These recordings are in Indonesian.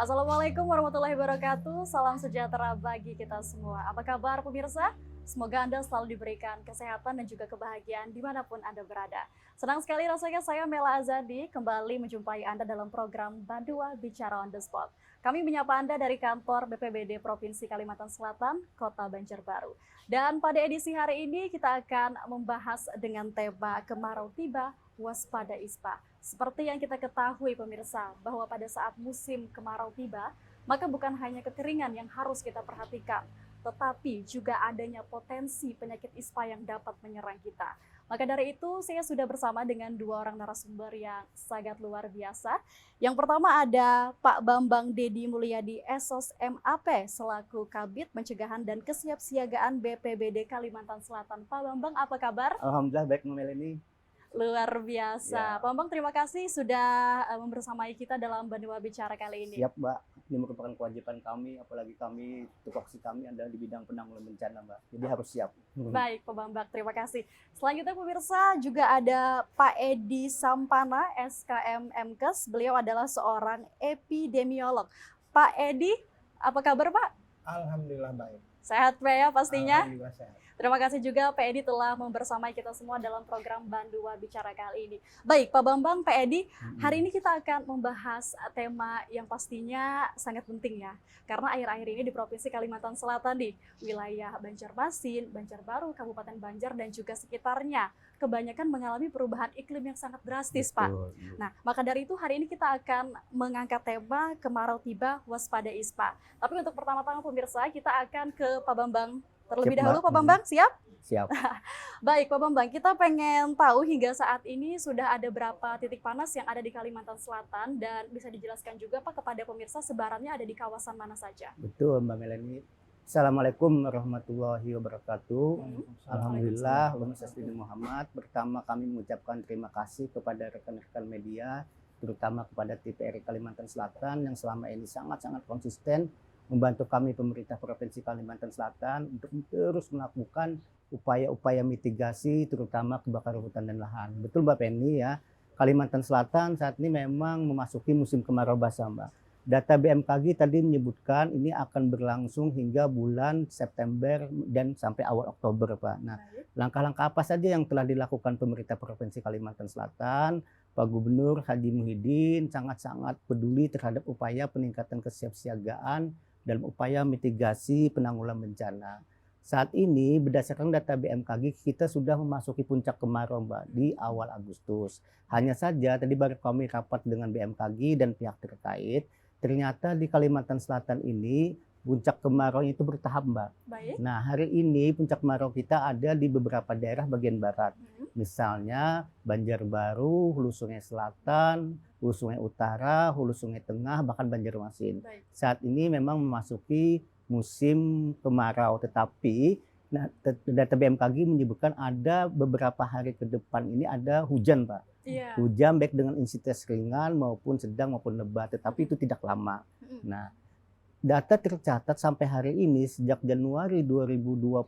Assalamualaikum warahmatullahi wabarakatuh. Salam sejahtera bagi kita semua. Apa kabar pemirsa? Semoga Anda selalu diberikan kesehatan dan juga kebahagiaan dimanapun Anda berada. Senang sekali rasanya saya Mela Azadi kembali menjumpai Anda dalam program Bandua Bicara on the Spot. Kami menyapa Anda dari kantor BPBD Provinsi Kalimantan Selatan, Kota Banjarbaru. Dan pada edisi hari ini kita akan membahas dengan tema kemarau tiba, waspada ispa. Seperti yang kita ketahui pemirsa, bahwa pada saat musim kemarau tiba, maka bukan hanya kekeringan yang harus kita perhatikan, tetapi juga adanya potensi penyakit ispa yang dapat menyerang kita. Maka dari itu, saya sudah bersama dengan dua orang narasumber yang sangat luar biasa. Yang pertama ada Pak Bambang Dedi Mulyadi SOS MAP selaku Kabid Pencegahan dan Kesiapsiagaan BPBD Kalimantan Selatan. Pak Bambang, apa kabar? Alhamdulillah baik Meleni. Luar biasa. Ya. Pak Bambang, terima kasih sudah membersamai kita dalam Bandua Bicara kali ini. Siap Mbak, ini merupakan kewajiban kami, apalagi kami, tupoksi kami adalah di bidang penanggulangan bencana Mbak. Jadi harus siap. Baik Pak Bambang, terima kasih. Selanjutnya pemirsa juga ada Pak Edi Sampana, SKM MKes. Beliau adalah seorang epidemiolog. Pak Edi, apa kabar Pak? Alhamdulillah baik. Sehat Pak ya pastinya? Alhamdulillah sehat. Terima kasih juga Pak Edi telah membersamai kita semua dalam program Bandua Bicara kali ini. Baik Pak Bambang, Pak Edi, hari ini kita akan membahas tema yang pastinya sangat penting ya. Karena akhir-akhir ini di Provinsi Kalimantan Selatan di wilayah Banjarmasin, Banjarbaru, Kabupaten Banjar dan juga sekitarnya kebanyakan mengalami perubahan iklim yang sangat drastis Pak. Nah, maka dari itu hari ini kita akan mengangkat tema kemarau tiba, waspada ispa. Tapi untuk pertama-tama pemirsa kita akan ke Pak Bambang terlebih dahulu. Pak Bambang, siap? Siap. Baik Pak Bambang, kita pengen tahu hingga saat ini sudah ada berapa titik panas yang ada di Kalimantan Selatan dan bisa dijelaskan juga Pak kepada pemirsa sebarannya ada di kawasan mana saja? Betul Mbak Meleni. Assalamualaikum warahmatullahi wabarakatuh. Alhamdulillah, Allahumma sholli Muhammad. Pertama kami mengucapkan terima kasih kepada rekan-rekan media, terutama kepada TVRI Kalimantan Selatan yang selama ini sangat-sangat konsisten membantu kami pemerintah Provinsi Kalimantan Selatan untuk terus melakukan upaya-upaya mitigasi terutama kebakaran hutan dan lahan. Betul Mbak Penny ya, Kalimantan Selatan saat ini memang memasuki musim kemarau basah Mbak. Data BMKG tadi menyebutkan ini akan berlangsung hingga bulan September dan sampai awal Oktober Pak. Nah, langkah-langkah apa saja yang telah dilakukan pemerintah Provinsi Kalimantan Selatan? Pak Gubernur Haji Muhyiddin sangat-sangat peduli terhadap upaya peningkatan kesiapsiagaan dalam upaya mitigasi penanggulangan bencana. Saat ini berdasarkan data BMKG kita sudah memasuki puncak kemarau Mbak di awal Agustus. Hanya saja tadi baru kami rapat dengan BMKG dan pihak terkait, ternyata di Kalimantan Selatan ini puncak kemarau itu bertahap Mbak. Baik. Nah hari ini puncak kemarau kita ada di beberapa daerah bagian barat. Misalnya Banjarbaru, Hulu Sungai Selatan, Hulu Sungai Utara, Hulu Sungai Tengah, bahkan Banjarmasin. Baik. Saat ini memang memasuki musim kemarau, tetapi data BMKG menyebutkan ada beberapa hari ke depan ini ada hujan Pak. Iya. Hujan baik dengan intensitas ringan maupun sedang maupun lebat, tetapi itu tidak lama. Nah, data tercatat sampai hari ini sejak Januari 2025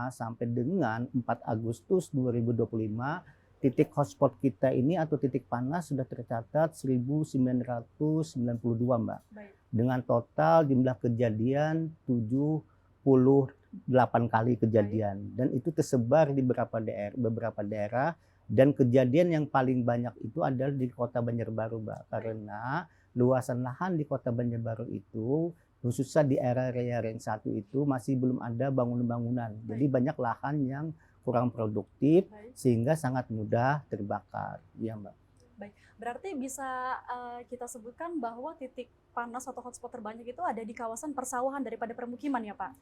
sampai dengan 4 Agustus 2025, titik hotspot kita ini atau titik panas sudah tercatat 1992 Mbak. Baik. Dengan total jumlah kejadian 78 kali kejadian. Dan itu tersebar di beberapa daerah dan kejadian yang paling banyak itu adalah di Kota Banjarbaru Mbak. Karena luasan lahan di Kota Banjarbaru itu khususnya di area Ring 1 itu masih belum ada bangunan-bangunan. Jadi banyak lahan yang kurang produktif sehingga sangat mudah terbakar. Iya Mbak. Baik, berarti bisa kita sebutkan bahwa titik panas atau hotspot terbanyak itu ada di kawasan persawahan daripada permukiman ya Pak?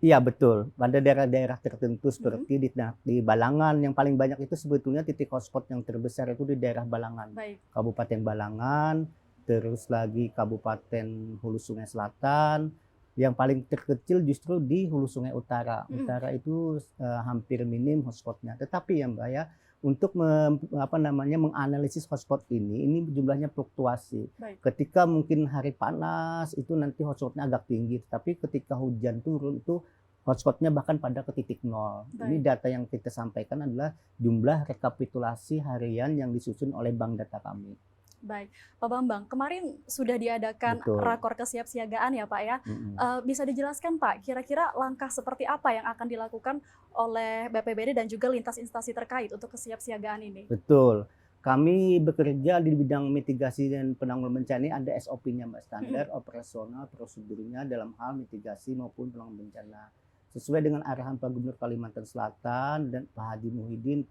Iya betul, pada daerah-daerah tertentu seperti di Balangan yang paling banyak itu sebetulnya titik hotspot yang terbesar itu di daerah Balangan. Baik. Kabupaten Balangan, terus lagi Kabupaten Hulu Sungai Selatan, yang paling terkecil justru di Hulu Sungai Utara. Utara itu hampir minim hotspotnya. Tetapi ya Mbak ya, untuk menganalisis hotspot ini jumlahnya fluktuasi. Baik. Ketika mungkin hari panas itu nanti hotspotnya agak tinggi, tapi ketika hujan turun itu hotspotnya bahkan pada ke titik nol. Ini data yang kita sampaikan adalah jumlah rekapitulasi harian yang disusun oleh bank data kami. Baik, Pak Bambang, kemarin sudah diadakan Betul. rakor kesiapsiagaan ya Pak ya. Bisa dijelaskan Pak, kira-kira langkah seperti apa yang akan dilakukan oleh BPBD dan juga lintas instansi terkait untuk kesiapsiagaan ini? Betul. Kami bekerja di bidang mitigasi dan penanggulangan bencana ini ada SOP-nya Mbak, standar operasional prosedurnya dalam hal mitigasi maupun penanggulangan bencana. Sesuai dengan arahan Pak Gubernur Kalimantan Selatan dan Pak Haji Muhyiddin,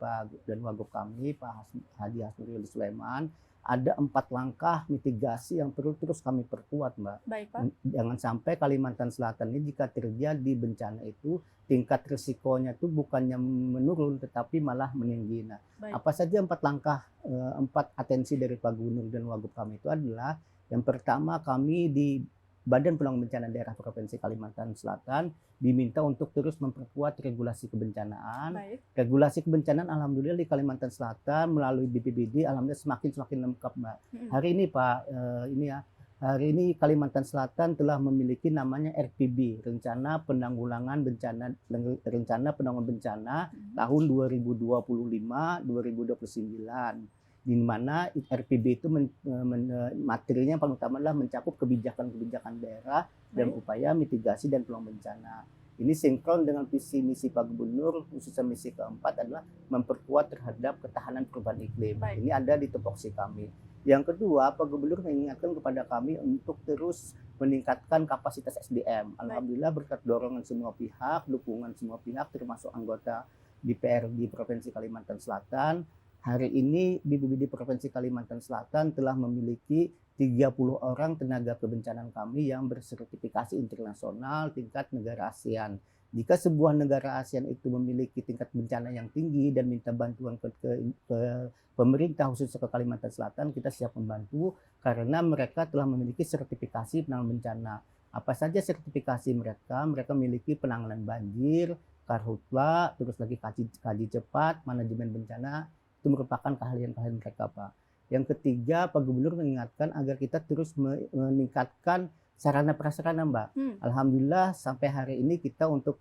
dan Wagub kami, Pak Haji Hasnuri Sulaiman, ada 4 langkah mitigasi yang perlu terus kami perkuat Mbak. Baik Pak. Jangan sampai Kalimantan Selatan ini jika terjadi bencana itu tingkat risikonya itu bukannya menurun tetapi malah meninggi. Nah, apa saja 4 langkah, 4 atensi dari Pak Gubernur dan Wagub kami itu adalah yang pertama, kami di Badan Penanggulangan Bencana Daerah Provinsi Kalimantan Selatan diminta untuk terus memperkuat regulasi kebencanaan. Baik. Regulasi kebencanaan alhamdulillah di Kalimantan Selatan melalui BPBD alhamdulillah semakin lengkap Mbak. Hari ini Pak, hari ini Kalimantan Selatan telah memiliki namanya RPB, Rencana Penanggulangan Bencana tahun 2025-2029. Di mana RPB itu materinya paling utama adalah mencakup kebijakan-kebijakan daerah dan upaya mitigasi dan penanggulangan bencana. Ini sinkron dengan visi misi Pak Gubernur, khususnya misi keempat adalah memperkuat terhadap ketahanan perubahan iklim. Ini ada di tupoksi kami. Yang kedua, Pak Gubernur mengingatkan kepada kami untuk terus meningkatkan kapasitas SDM. Alhamdulillah berkat dorongan semua pihak, dukungan semua pihak termasuk anggota DPRD Provinsi Kalimantan Selatan, hari ini BPBD Provinsi Kalimantan Selatan telah memiliki 30 orang tenaga kebencanaan kami yang bersertifikasi internasional tingkat negara ASEAN. Jika sebuah negara ASEAN itu memiliki tingkat bencana yang tinggi dan minta bantuan ke pemerintah khususnya ke Kalimantan Selatan, kita siap membantu karena mereka telah memiliki sertifikasi penanggulangan bencana. Apa saja sertifikasi mereka? Mereka memiliki penanganan banjir, karhutla, terus lagi kaji cepat, manajemen bencana. Itu merupakan keahlian-keahlian mereka Pak. Yang ketiga, Pak Gubernur mengingatkan agar kita terus meningkatkan sarana prasarana Mbak. Alhamdulillah sampai hari ini kita untuk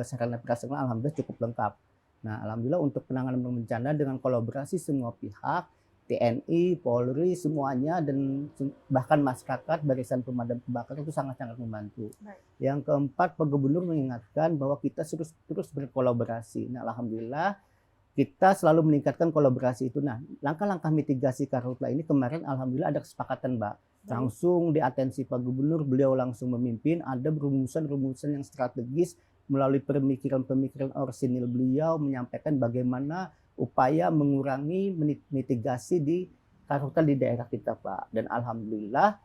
sarana prasarana alhamdulillah cukup lengkap. Nah, alhamdulillah untuk penanganan bencana dengan kolaborasi semua pihak, TNI, Polri, semuanya dan bahkan masyarakat, barisan pemadam kebakaran itu sangat-sangat membantu. Yang keempat, Pak Gubernur mengingatkan bahwa kita terus berkolaborasi. Nah, alhamdulillah kita selalu meningkatkan kolaborasi itu. Nah, langkah-langkah mitigasi karhutla ini kemarin alhamdulillah ada kesepakatan Mbak. Langsung di atensi Pak Gubernur, beliau langsung memimpin, ada rumusan-rumusan yang strategis melalui pemikiran-pemikiran orsinil beliau menyampaikan bagaimana upaya mengurangi mitigasi di karhutla di daerah kita Pak. Dan alhamdulillah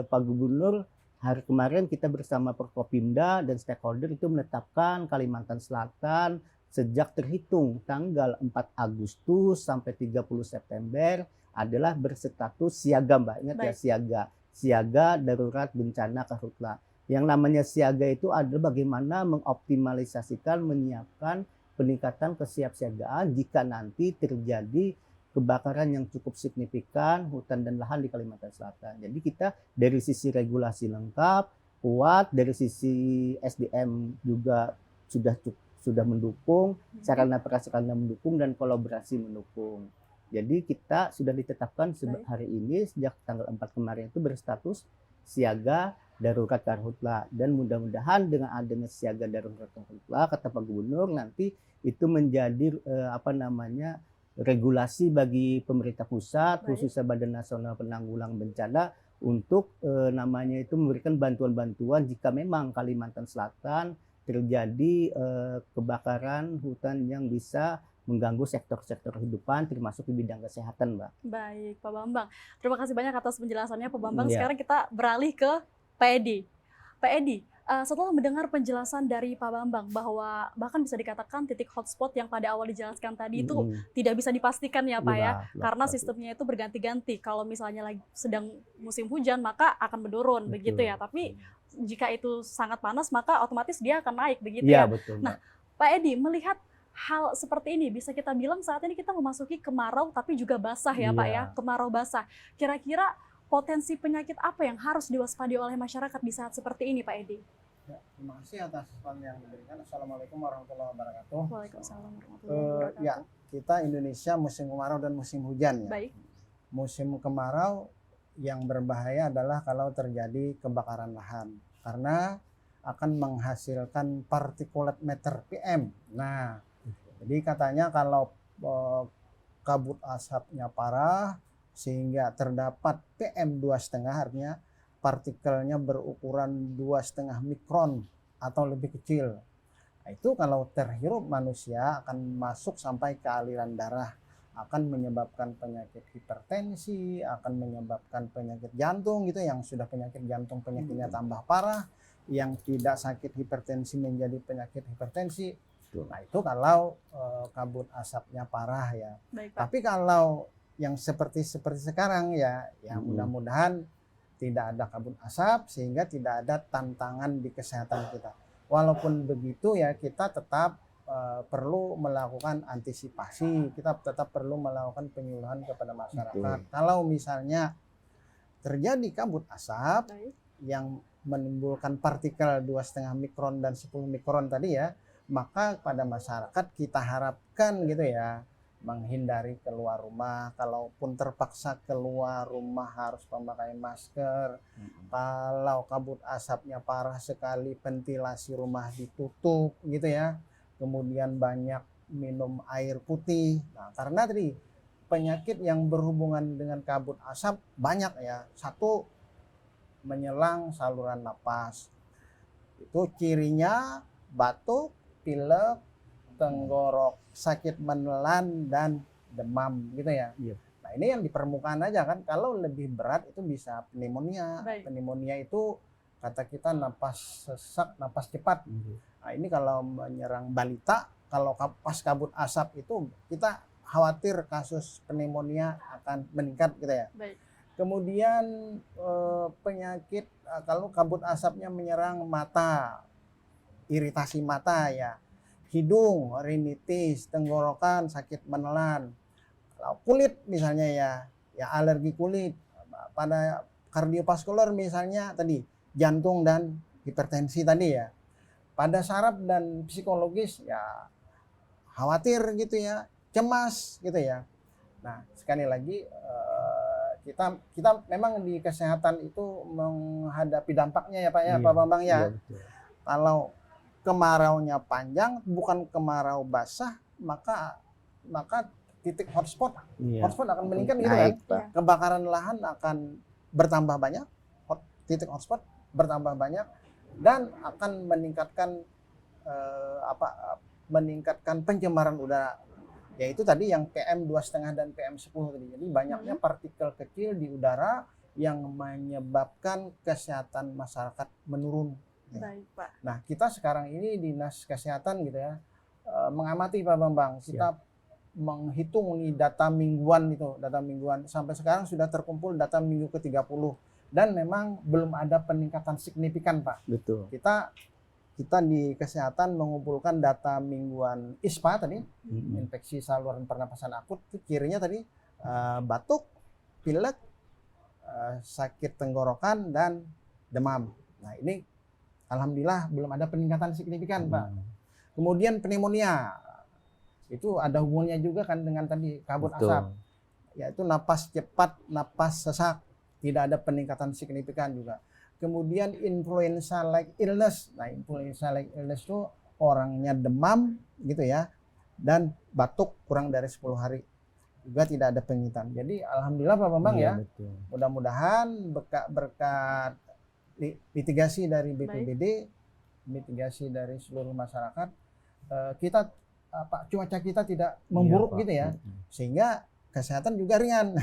Pak Gubernur hari kemarin kita bersama Forkopimda dan stakeholder itu menetapkan Kalimantan Selatan sejak terhitung tanggal 4 Agustus sampai 30 September adalah berstatus siaga Mbak. Ingat ya, siaga darurat bencana karhutla. Yang namanya siaga itu adalah bagaimana mengoptimalisasikan, menyiapkan peningkatan kesiapsiagaan jika nanti terjadi kebakaran yang cukup signifikan hutan dan lahan di Kalimantan Selatan. Jadi kita dari sisi regulasi lengkap, kuat, dari sisi SDM juga sudah mendukung, sarana prasarana mendukung, dan kolaborasi mendukung. Jadi kita sudah ditetapkan hari ini sejak tanggal 4 kemarin itu berstatus siaga darurat karhutla. Dan mudah-mudahan dengan adanya siaga darurat karhutla, kata Pak Gubernur, nanti itu menjadi regulasi bagi pemerintah pusat, khususnya Badan Nasional Penanggulangan Bencana untuk memberikan bantuan-bantuan jika memang Kalimantan Selatan terjadi kebakaran hutan yang bisa mengganggu sektor-sektor kehidupan termasuk di bidang kesehatan Mbak. Baik Pak Bambang, terima kasih banyak atas penjelasannya Pak Bambang. Sekarang kita beralih ke Pak Edi. Pak Edi, setelah mendengar penjelasan dari Pak Bambang bahwa bahkan bisa dikatakan titik hotspot yang pada awal dijelaskan tadi itu tidak bisa dipastikan ya Pak ya, karena sistemnya itu berganti-ganti. Kalau misalnya lagi sedang musim hujan maka akan menurun begitu ya, tapi jika itu sangat panas maka otomatis dia akan naik begitu ya. Betul, nah, Pak Edi melihat hal seperti ini, bisa kita bilang saat ini kita memasuki kemarau tapi juga basah ya Pak ya, kemarau basah. Kira-kira potensi penyakit apa yang harus diwaspadai oleh masyarakat di saat seperti ini Pak Edi? Ya, terima kasih atas respon yang diberikan. Assalamualaikum warahmatullahi wabarakatuh. Waalaikumsalam warahmatullahi wabarakatuh. Ya, kita Indonesia musim kemarau dan musim hujan ya. Baik. musim kemarau yang berbahaya adalah kalau terjadi kebakaran lahan karena akan menghasilkan particulate matter PM. Nah, jadi katanya kalau kabut asapnya parah sehingga terdapat PM 2,5, artinya partikelnya berukuran 2,5 mikron atau lebih kecil. Nah, itu kalau terhirup manusia akan masuk sampai ke aliran darah, akan menyebabkan penyakit hipertensi, akan menyebabkan penyakit jantung gitu, yang sudah penyakit jantung penyakitnya tambah parah, yang tidak sakit hipertensi menjadi penyakit hipertensi. Nah, itu kalau kabut asapnya parah ya. Baik, Pak. Tapi kalau yang seperti sekarang ya mudah-mudahan tidak ada kabut asap sehingga tidak ada tantangan di kesehatan kita. Walaupun begitu ya kita tetap perlu melakukan antisipasi, kita tetap perlu melakukan penyuluhan kepada masyarakat. Kalau misalnya terjadi kabut asap yang menimbulkan partikel 2,5 mikron dan 10 mikron tadi ya, maka pada masyarakat kita harapkan gitu ya, menghindari keluar rumah. Kalaupun terpaksa keluar rumah harus memakai masker. Kalau kabut asapnya parah sekali, ventilasi rumah ditutup gitu ya. Kemudian banyak minum air putih. Nah, karena tadi penyakit yang berhubungan dengan kabut asap banyak ya. Satu, menyelang saluran napas. Itu cirinya batuk, pilek, tenggorok, sakit menelan, dan demam gitu ya. Nah, ini yang di permukaan aja kan. Kalau lebih berat itu bisa pneumonia. Pneumonia itu kata kita napas sesak, napas cepat. Nah, ini kalau menyerang balita, kalau pas kabut asap itu kita khawatir kasus pneumonia akan meningkat gitu ya. Kemudian penyakit kalau kabut asapnya menyerang mata, iritasi mata ya, hidung, rinitis, tenggorokan, sakit menelan. Kalau kulit misalnya ya alergi kulit. Pada kardiovaskular misalnya tadi jantung dan hipertensi tadi ya. Pada saraf dan psikologis ya khawatir gitu ya, cemas gitu ya. Nah, sekali lagi kita memang di kesehatan itu menghadapi dampaknya ya Pak ya, Pak Bambang ya. Kalau kemaraunya panjang, bukan kemarau basah, maka titik hotspot akan meningkat gitu kan. Kebakaran lahan akan bertambah banyak, titik hotspot bertambah banyak, dan akan meningkatkan meningkatkan pencemaran udara, yaitu tadi yang PM 2,5 dan PM 10 tadi. Jadi banyaknya partikel kecil di udara yang menyebabkan kesehatan masyarakat menurun. Baik, Pak. Nah, kita sekarang ini Dinas Kesehatan gitu ya, mengamati Pak Bambang, kita menghitung nih data mingguan sampai sekarang sudah terkumpul data minggu ke-30 dan memang belum ada peningkatan signifikan Pak. Betul. Kita di kesehatan mengumpulkan data mingguan ISPA tadi, infeksi saluran pernapasan akut, itu cirinya tadi batuk, pilek, sakit tenggorokan, dan demam. Nah, ini alhamdulillah belum ada peningkatan signifikan Pak. Kemudian pneumonia, itu ada hubungannya juga kan dengan tadi kabut asap, yaitu napas cepat, napas sesak, tidak ada peningkatan signifikan juga. Kemudian influenza like illness. Nah, influenza like illness itu orangnya demam gitu ya, dan batuk kurang dari 10 hari. Juga tidak ada peningkatan. Jadi alhamdulillah Pak Bambang ya. Mudah-mudahan berkat mitigasi dari BPBD, mitigasi dari seluruh masyarakat, kita cuaca kita tidak memburuk gitu ya. Sehingga kesehatan juga ringan.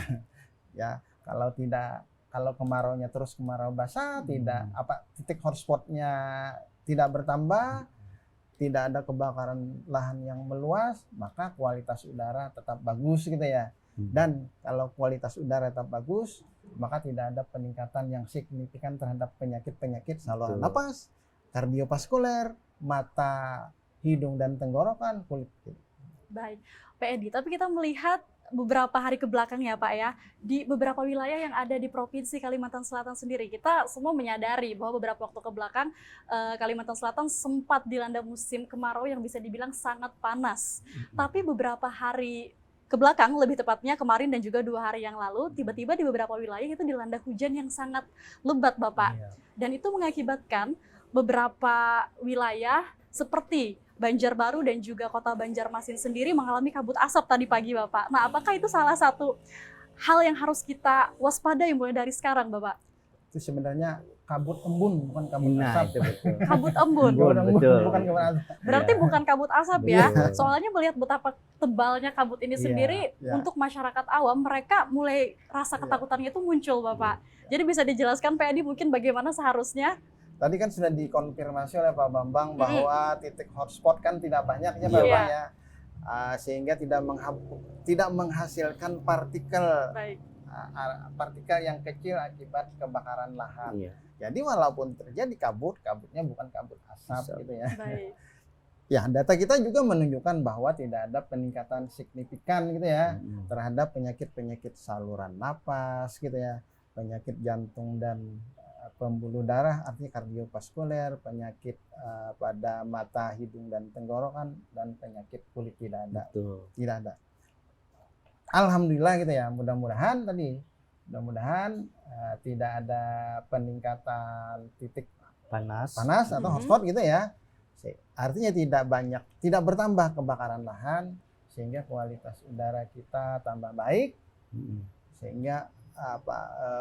Ya, kalau kemaraunya terus kemarau basah, titik hotspotnya tidak bertambah, tidak ada kebakaran lahan yang meluas, maka kualitas udara tetap bagus gitu ya. Dan kalau kualitas udara tetap bagus, maka tidak ada peningkatan yang signifikan terhadap penyakit-penyakit saluran napas, kardiovaskuler, mata, hidung dan tenggorokan, kulit. Baik, Pak Edi, tapi kita melihat beberapa hari ke belakang ya Pak ya, di beberapa wilayah yang ada di Provinsi Kalimantan Selatan sendiri, kita semua menyadari bahwa beberapa waktu ke belakang Kalimantan Selatan sempat dilanda musim kemarau yang bisa dibilang sangat panas. Tapi beberapa hari ke belakang, lebih tepatnya kemarin dan juga 2 hari yang lalu, tiba-tiba di beberapa wilayah itu dilanda hujan yang sangat lebat, Bapak. Iya. Dan itu mengakibatkan beberapa wilayah seperti Banjarbaru dan juga Kota Banjarmasin sendiri mengalami kabut asap tadi pagi, Bapak. Nah, apakah itu salah satu hal yang harus kita waspadai mulai dari sekarang, Bapak? Itu sebenarnya kabut embun, bukan kabut Nah, asap. itu betul. Kabut embun. Kabut embun, Betul. bukan kabut asap. Berarti Iya. bukan kabut asap Betul. ya. Soalnya melihat betapa tebalnya kabut ini Iya, sendiri iya. untuk masyarakat awam, mereka mulai rasa Iya. ketakutannya itu muncul, Bapak. Jadi bisa dijelaskan Pak Edi mungkin bagaimana seharusnya? Tadi kan sudah dikonfirmasi oleh Pak Bambang bahwa titik hotspot kan tidak banyak ya Iya. Bapak ya. Sehingga tidak menghasilkan partikel Baik. partikel yang kecil akibat kebakaran lahan. Iya. Jadi walaupun terjadi kabutnya bukan kabut asap Asap. gitu ya. Baik. Ya, data kita juga menunjukkan bahwa tidak ada peningkatan signifikan gitu ya Mm. terhadap penyakit-penyakit saluran napas gitu ya, penyakit jantung dan pembuluh darah artinya kardiovaskuler, penyakit pada mata, hidung dan tenggorokan dan penyakit kulit tidak ada. Betul. Tidak ada. Alhamdulillah gitu ya. Mudah-mudahan tidak ada peningkatan titik Panas. atau Mhm. hotspot gitu ya. Artinya tidak bertambah kebakaran lahan sehingga kualitas udara kita tambah baik Mm. sehingga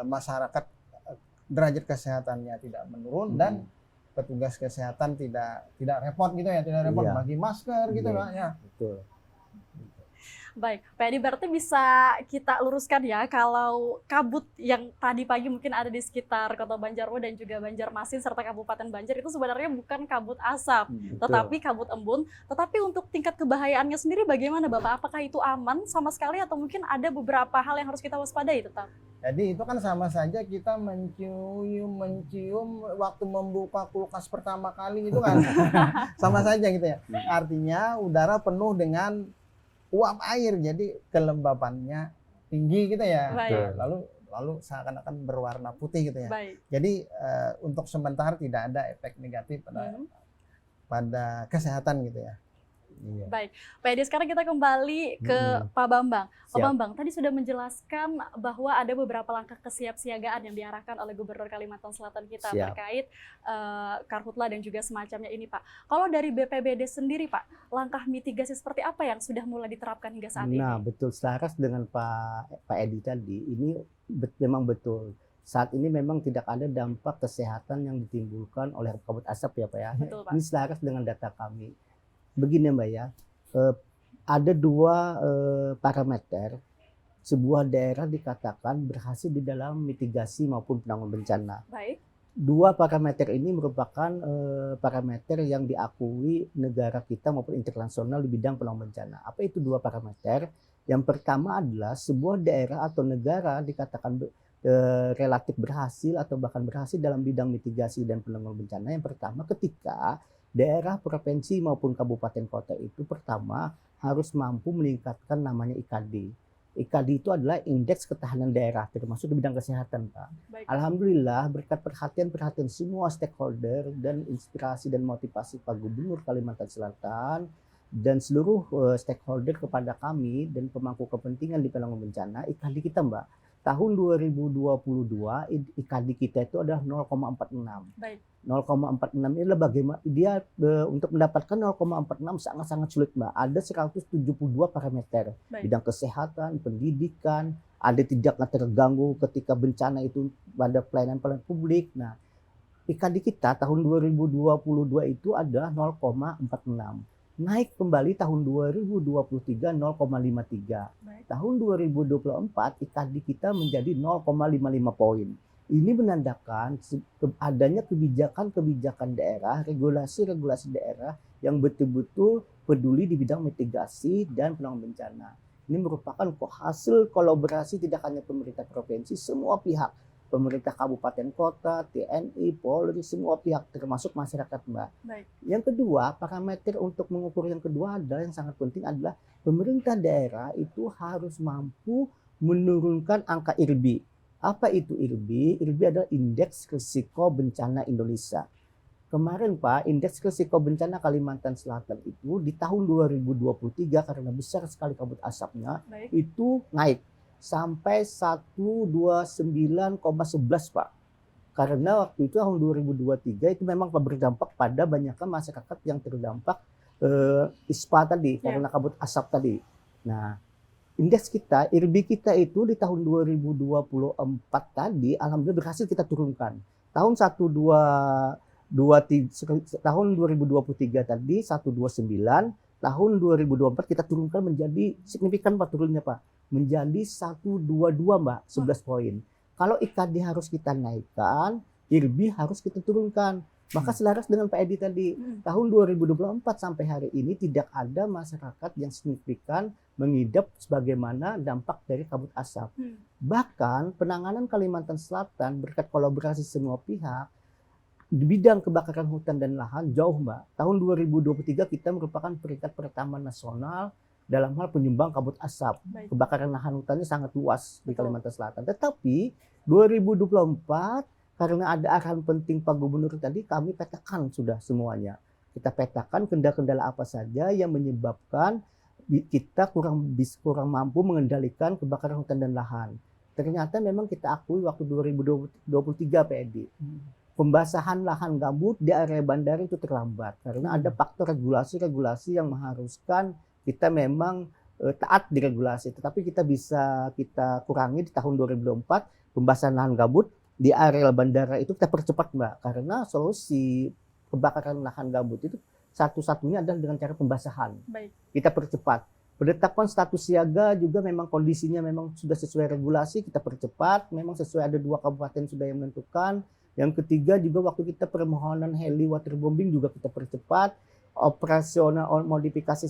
masyarakat derajat kesehatannya tidak menurun dan petugas kesehatan tidak repot gitu ya, tidak repot Iya. bagi masker gitu Iya. Pak ya. Betul. Baik, Pak Edi berarti bisa kita luruskan ya kalau kabut yang tadi pagi mungkin ada di sekitar Kota Banjarwo dan juga Banjarmasin serta Kabupaten Banjar itu sebenarnya bukan kabut asap, Betul. tetapi kabut embun. Tetapi untuk tingkat kebahayaannya sendiri bagaimana Bapak? Apakah itu aman sama sekali atau mungkin ada beberapa hal yang harus kita waspadai tetap? Jadi itu kan sama saja kita mencium waktu membuka kulkas pertama kali itu kan sama saja gitu ya. Artinya udara penuh dengan uap air, jadi kelembabannya tinggi gitu ya. Baik. Lalu seakan-akan berwarna putih gitu ya. Baik. Jadi untuk sementara tidak ada efek negatif pada kesehatan gitu ya. Iya. Baik, Pak Edi sekarang kita kembali ke Pak Bambang. Pak Siap. Bambang tadi sudah menjelaskan bahwa ada beberapa langkah kesiapsiagaan yang diarahkan oleh Gubernur Kalimantan Selatan kita Siap. terkait karhutla dan juga semacamnya ini, Pak. Kalau dari BPBD sendiri, Pak, langkah mitigasi seperti apa yang sudah mulai diterapkan hingga saat ini? Nah, betul selaras dengan Pak Edi tadi. Ini memang betul. Saat ini memang tidak ada dampak kesehatan yang ditimbulkan oleh kabut asap ya Pak ya. Betul, Pak. Ini selaras dengan data kami. Begini Mbak ya, ada 2 parameter sebuah daerah dikatakan berhasil di dalam mitigasi maupun penanggulangan bencana. Baik. 2 parameter ini merupakan parameter yang diakui negara kita maupun internasional di bidang penanggulangan bencana. Apa itu 2 parameter? Yang pertama adalah sebuah daerah atau negara dikatakan relatif berhasil atau bahkan berhasil dalam bidang mitigasi dan penanggulangan bencana. Yang pertama ketika daerah, provinsi maupun kabupaten kota itu pertama harus mampu meningkatkan namanya IKD. IKD itu adalah indeks ketahanan daerah termasuk di bidang kesehatan, Pak. Baik. Alhamdulillah berkat perhatian semua stakeholder dan inspirasi dan motivasi Pak Gubernur Kalimantan Selatan dan seluruh stakeholder kepada kami dan pemangku kepentingan di penanggulangan bencana, IKD kita Mbak tahun 2022 IKD kita itu adalah 0,46. Baik. 0,46 ini adalah bagaimana dia untuk mendapatkan 0,46 sangat-sangat sulit Mbak. Ada 172 parameter. Baik. Bidang kesehatan, pendidikan, ada tidak terganggu ketika bencana itu pada pelayanan publik. Nah, IKD kita tahun 2022 itu adalah 0,46. Naik kembali tahun 2023 0,53. Baik. Tahun 2024 IKD kita menjadi 0,55 poin. Ini menandakan adanya kebijakan-kebijakan daerah, regulasi-regulasi daerah yang betul-betul peduli di bidang mitigasi dan penanggulangan bencana. Ini merupakan hasil kolaborasi tidak hanya pemerintah provinsi, semua pihak. Pemerintah kabupaten kota, TNI, Polri, semua pihak termasuk masyarakat Mbak. Baik. Yang kedua, parameter untuk mengukur yang kedua adalah yang sangat penting adalah pemerintah daerah itu harus mampu menurunkan angka IRBI. Apa itu IRBI? IRBI adalah Indeks Risiko Bencana Indonesia. Kemarin Pak, indeks risiko bencana Kalimantan Selatan itu di tahun 2023 karena besar sekali kabut asapnya, Baik. itu naik sampai 129,11 Pak. Karena waktu itu tahun 2023 itu memang berdampak pada banyaknya masyarakat yang terdampak ISPA tadi, karena kabut asap tadi. Nah, indeks kita, IRBI kita itu di tahun 2024 tadi, alhamdulillah berhasil kita turunkan. Tahun 2023 tadi 129, tahun 2024 kita turunkan menjadi signifikan Pak turunnya Pak. Menjadi 122 Mbak, 11 poin. Kalau IKD harus kita naikkan, IRBI harus kita turunkan. Maka selaras dengan Pak Edi tadi, tahun 2024 sampai hari ini tidak ada masyarakat yang signifikan mengidap sebagaimana dampak dari kabut asap. Bahkan penanganan Kalimantan Selatan berkat kolaborasi semua pihak, di bidang kebakaran hutan dan lahan jauh Mbak. Tahun 2023 kita merupakan peringkat pertama nasional dalam hal penyumbang kabut asap. Baik. Kebakaran lahan hutannya sangat luas di Kalimantan Selatan. Tetapi 2024 karena ada arahan penting Pak Gubernur tadi, kami petakan sudah semuanya. Kita petakan kendala-kendala apa saja yang menyebabkan kita kurang mampu mengendalikan kebakaran hutan dan lahan. Ternyata memang kita akui waktu 2023 Pak Edi. Pembasahan lahan gambut di area bandara itu terlambat karena ada faktor regulasi yang mengharuskan kita memang taat di regulasi, tetapi kita kurangi di tahun 2024 pembasahan lahan gambut di area bandara itu kita percepat Mbak, karena solusi kebakaran lahan gambut itu satu-satunya adalah dengan cara pembasahan. Baik. Kita percepat. Penetapan status siaga juga memang kondisinya memang sudah sesuai regulasi, kita percepat, memang sesuai ada 2 kabupaten sudah yang menentukan. Yang ketiga juga waktu kita permohonan heli waterbombing juga kita percepat. Operasional modifikasi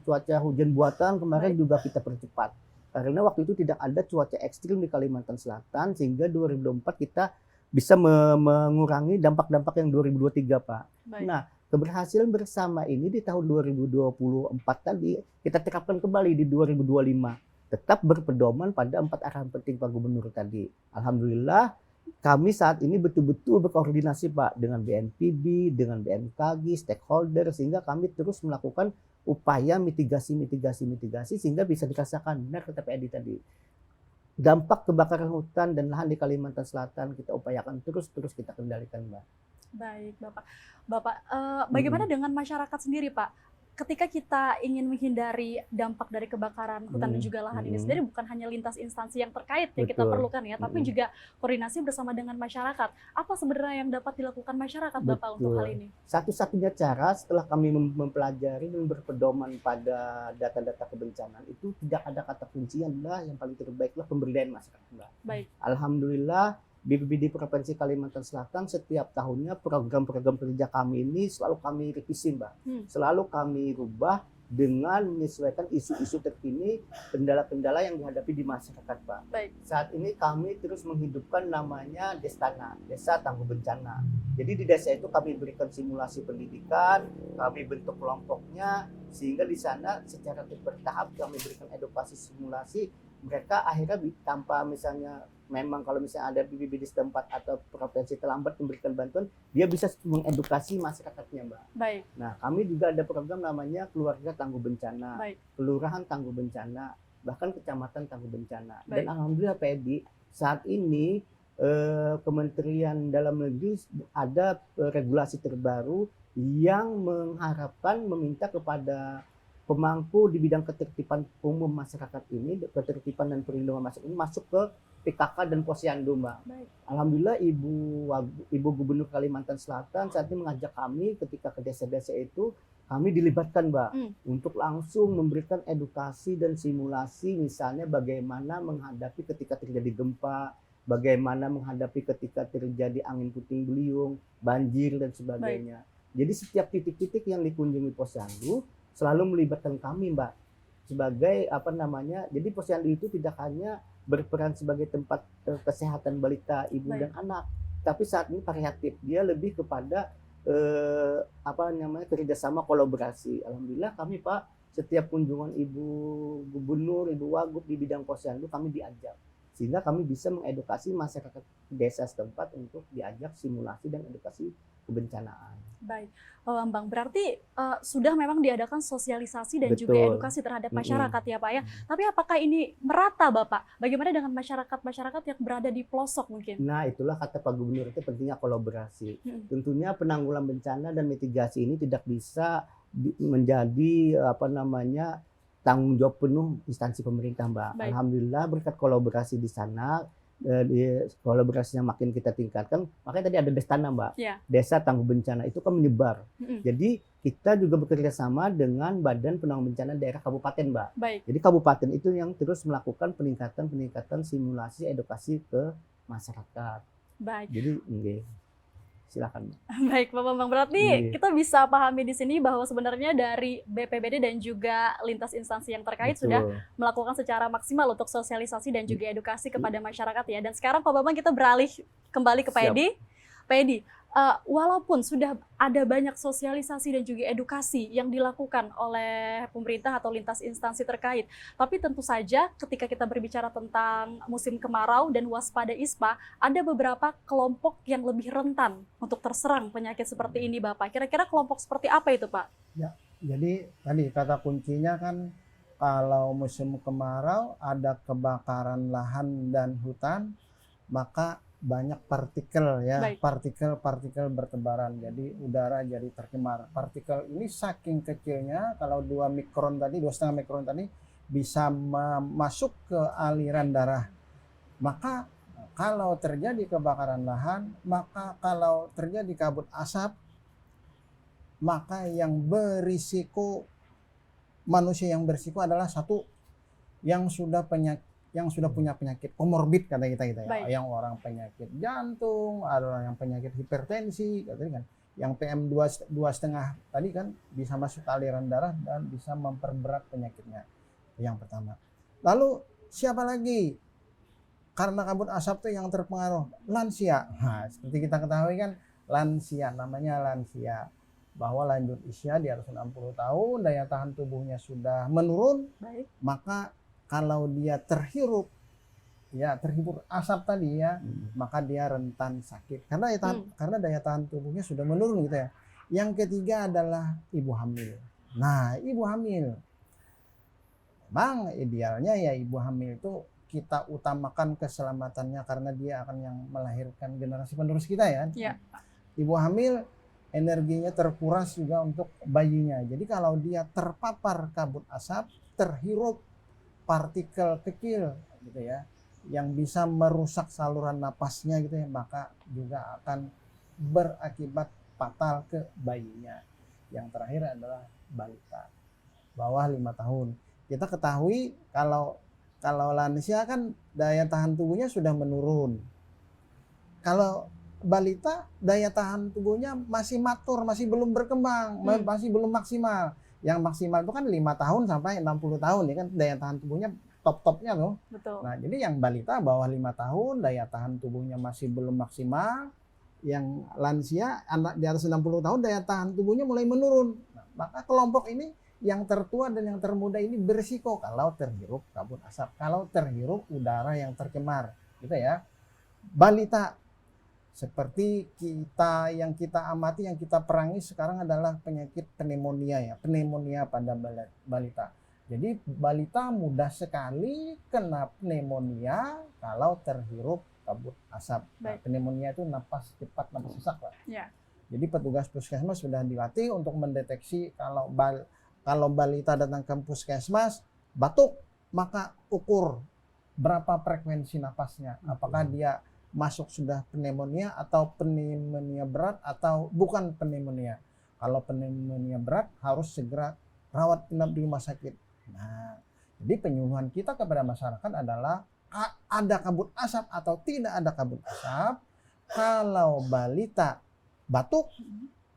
cuaca hujan buatan kemarin juga kita percepat. Karena waktu itu tidak ada cuaca ekstrim di Kalimantan Selatan sehingga 2024 kita bisa mengurangi dampak-dampak yang 2023 Pak. Baik. Nah, keberhasilan bersama ini di tahun 2024 tadi kita terapkan kembali di 2025. Tetap berpedoman pada 4 arahan penting Pak Gubernur tadi. Alhamdulillah kami saat ini betul-betul berkoordinasi Pak dengan BNPB, dengan BMKG, stakeholder sehingga kami terus melakukan upaya mitigasi sehingga bisa dirasakan benar kata Pak Edi tadi. Dampak kebakaran hutan dan lahan di Kalimantan Selatan kita upayakan terus kita kendalikan Mbak. Baik Bapak, bagaimana dengan masyarakat sendiri Pak? Ketika kita ingin menghindari dampak dari kebakaran hutan dan juga lahan ini sendiri, bukan hanya lintas instansi yang terkait yang kita perlukan ya, tapi juga koordinasi bersama dengan masyarakat. Apa sebenarnya yang dapat dilakukan masyarakat Bapak untuk hal ini? Satu-satunya cara setelah kami mempelajari dan berpedoman pada data-data kebencanaan itu tidak ada kata kunci yang paling terbaiklah pemberdayaan masyarakat Mbak. Baik. Alhamdulillah BPBD Provinsi Kalimantan Selatan setiap tahunnya program-program kerja kami ini selalu kami revisi Mbak. Selalu kami rubah dengan menyesuaikan isu-isu terkini, kendala-kendala yang dihadapi di masyarakat Pak. Baik. Saat ini kami terus menghidupkan namanya Destana, Desa Tangguh Bencana. Jadi di desa itu kami berikan simulasi pendidikan, kami bentuk kelompoknya, sehingga di sana secara bertahap kami berikan edukasi simulasi. Mereka akhirnya tanpa misalnya memang kalau misalnya ada BPBD setempat atau provinsi terlambat memberikan bantuan, dia bisa mengedukasi masyarakatnya Mbak. Baik. Nah kami juga ada program namanya Keluarga Tangguh Bencana, Baik. Kelurahan Tangguh Bencana, bahkan Kecamatan Tangguh Bencana. Baik. Dan alhamdulillah Pak Edi, saat ini Kementerian Dalam Negeri ada regulasi terbaru yang mengharapkan meminta kepada pemangku di bidang ketertiban umum masyarakat ini, ketertiban dan perlindungan masyarakat ini masuk ke PKK dan Posyandu Mbak. Baik. Alhamdulillah Ibu Gubernur Kalimantan Selatan saat ini mengajak kami ketika ke desa-desa itu kami dilibatkan Mbak untuk langsung memberikan edukasi dan simulasi misalnya bagaimana menghadapi ketika terjadi gempa, bagaimana menghadapi ketika terjadi angin puting beliung, banjir dan sebagainya. Jadi setiap titik-titik yang dikunjungi Posyandu selalu melibatkan kami Mbak sebagai jadi Posyandu itu tidak hanya berperan sebagai tempat kesehatan balita, ibu dan anak, tapi saat ini variatif, dia lebih kepada kerjasama kolaborasi. Alhamdulillah kami Pak setiap kunjungan Ibu Gubernur, Ibu Wagub di bidang Posyandu kami diajak sehingga kami bisa mengedukasi masyarakat desa setempat untuk diajak simulasi dan edukasi kebencanaan. Baik, Pak Bambang, berarti sudah memang diadakan sosialisasi dan juga Betul. edukasi terhadap Mm-mm. masyarakat ya Pak ya. Tapi apakah ini merata Bapak? Bagaimana dengan masyarakat-masyarakat yang berada di pelosok mungkin? Nah, itulah kata Pak Gubernur itu pentingnya kolaborasi. Mm-mm. Tentunya penanggulangan bencana dan mitigasi ini tidak bisa menjadi tanggung jawab penuh instansi pemerintah, Mbak. Baik. Alhamdulillah berkat kolaborasi di sana, kolaborasinya makin kita tingkatkan. Makanya tadi ada Destana, Mbak. Ya. Desa Tangguh Bencana itu kan menyebar. Mm-mm. Jadi kita juga bekerja sama dengan Badan Penanggulangan Bencana daerah kabupaten, Mbak. Baik. Jadi kabupaten itu yang terus melakukan peningkatan simulasi edukasi ke masyarakat. Baik. Jadi, silakan. Baik, Pak Bambang. Berarti Iya. kita bisa pahami di sini bahwa sebenarnya dari BPBD dan juga lintas instansi yang terkait Betul. sudah melakukan secara maksimal untuk sosialisasi dan juga edukasi kepada masyarakat ya. Dan sekarang Pak Bambang kita beralih kembali ke Pak Siap. Edi. Pak Edi, walaupun sudah ada banyak sosialisasi dan juga edukasi yang dilakukan oleh pemerintah atau lintas instansi terkait, tapi tentu saja ketika kita berbicara tentang musim kemarau dan waspada ISPA, ada beberapa kelompok yang lebih rentan untuk terserang penyakit seperti ini, Bapak. Kira-kira kelompok seperti apa itu, Pak? Jadi tadi kata kuncinya kan kalau musim kemarau ada kebakaran lahan dan hutan, maka banyak partikel ya, Baik. partikel bertebaran. Jadi udara jadi tercemar. Partikel ini saking kecilnya, kalau 2 mikron tadi, 2,5 mikron tadi bisa masuk ke aliran darah. Maka kalau terjadi kebakaran lahan, maka kalau terjadi kabut asap, maka yang berisiko, manusia yang berisiko adalah satu yang sudah punya penyakit komorbid kata kita ya. Baik. Yang orang penyakit jantung, ada orang yang penyakit hipertensi, katanya kan. Yang PM2,5 tadi kan bisa masuk ke aliran darah dan bisa memperberat penyakitnya. Yang pertama. Lalu siapa lagi? Karena kabut asap itu yang terpengaruh lansia. Nah, seperti kita ketahui kan lansia, namanya lansia. Bahwa lanjut usia di atas 60 tahun, daya tahan tubuhnya sudah menurun, Baik. maka kalau dia terhirup asap tadi ya, maka dia rentan sakit karena daya tahan tubuhnya sudah menurun gitu ya. Yang ketiga adalah ibu hamil. Nah, ibu hamil, memang idealnya ya ibu hamil itu kita utamakan keselamatannya karena dia akan yang melahirkan generasi penerus kita ya. Ya. Ibu hamil energinya terkuras juga untuk bayinya. Jadi kalau dia terpapar kabut asap, terhirup partikel kecil gitu ya, yang bisa merusak saluran napasnya gitu ya, maka juga akan berakibat fatal ke bayinya. Yang terakhir adalah balita bawah 5 tahun. Kita ketahui kalau lansia kan daya tahan tubuhnya sudah menurun. Kalau balita daya tahan tubuhnya masih matur, masih belum berkembang, masih belum maksimal. Yang maksimal itu kan 5 tahun sampai 60 tahun ya kan, daya tahan tubuhnya top-topnya tuh. Betul. Nah, jadi yang balita bawah 5 tahun daya tahan tubuhnya masih belum maksimal. Yang lansia anak di atas 60 tahun daya tahan tubuhnya mulai menurun. Nah, maka kelompok ini yang tertua dan yang termuda ini berisiko kalau terhirup kabut asap, kalau terhirup udara yang tercemar gitu ya. Balita seperti yang kita amati, yang kita perangi sekarang adalah penyakit pneumonia ya, pneumonia pada balita. Jadi balita mudah sekali kena pneumonia kalau terhirup kabut asap. Nah, pneumonia itu napas cepat, napas sesak, Pak. Ya. Jadi petugas puskesmas sudah dilatih untuk mendeteksi kalau balita datang ke puskesmas batuk, maka ukur berapa frekuensi napasnya. Apakah dia masuk sudah pneumonia atau pneumonia berat atau bukan pneumonia. Kalau pneumonia berat harus segera rawat inap di rumah sakit. Nah, jadi penyuluhan kita kepada masyarakat adalah ada kabut asap atau tidak ada kabut asap. Kalau balita batuk,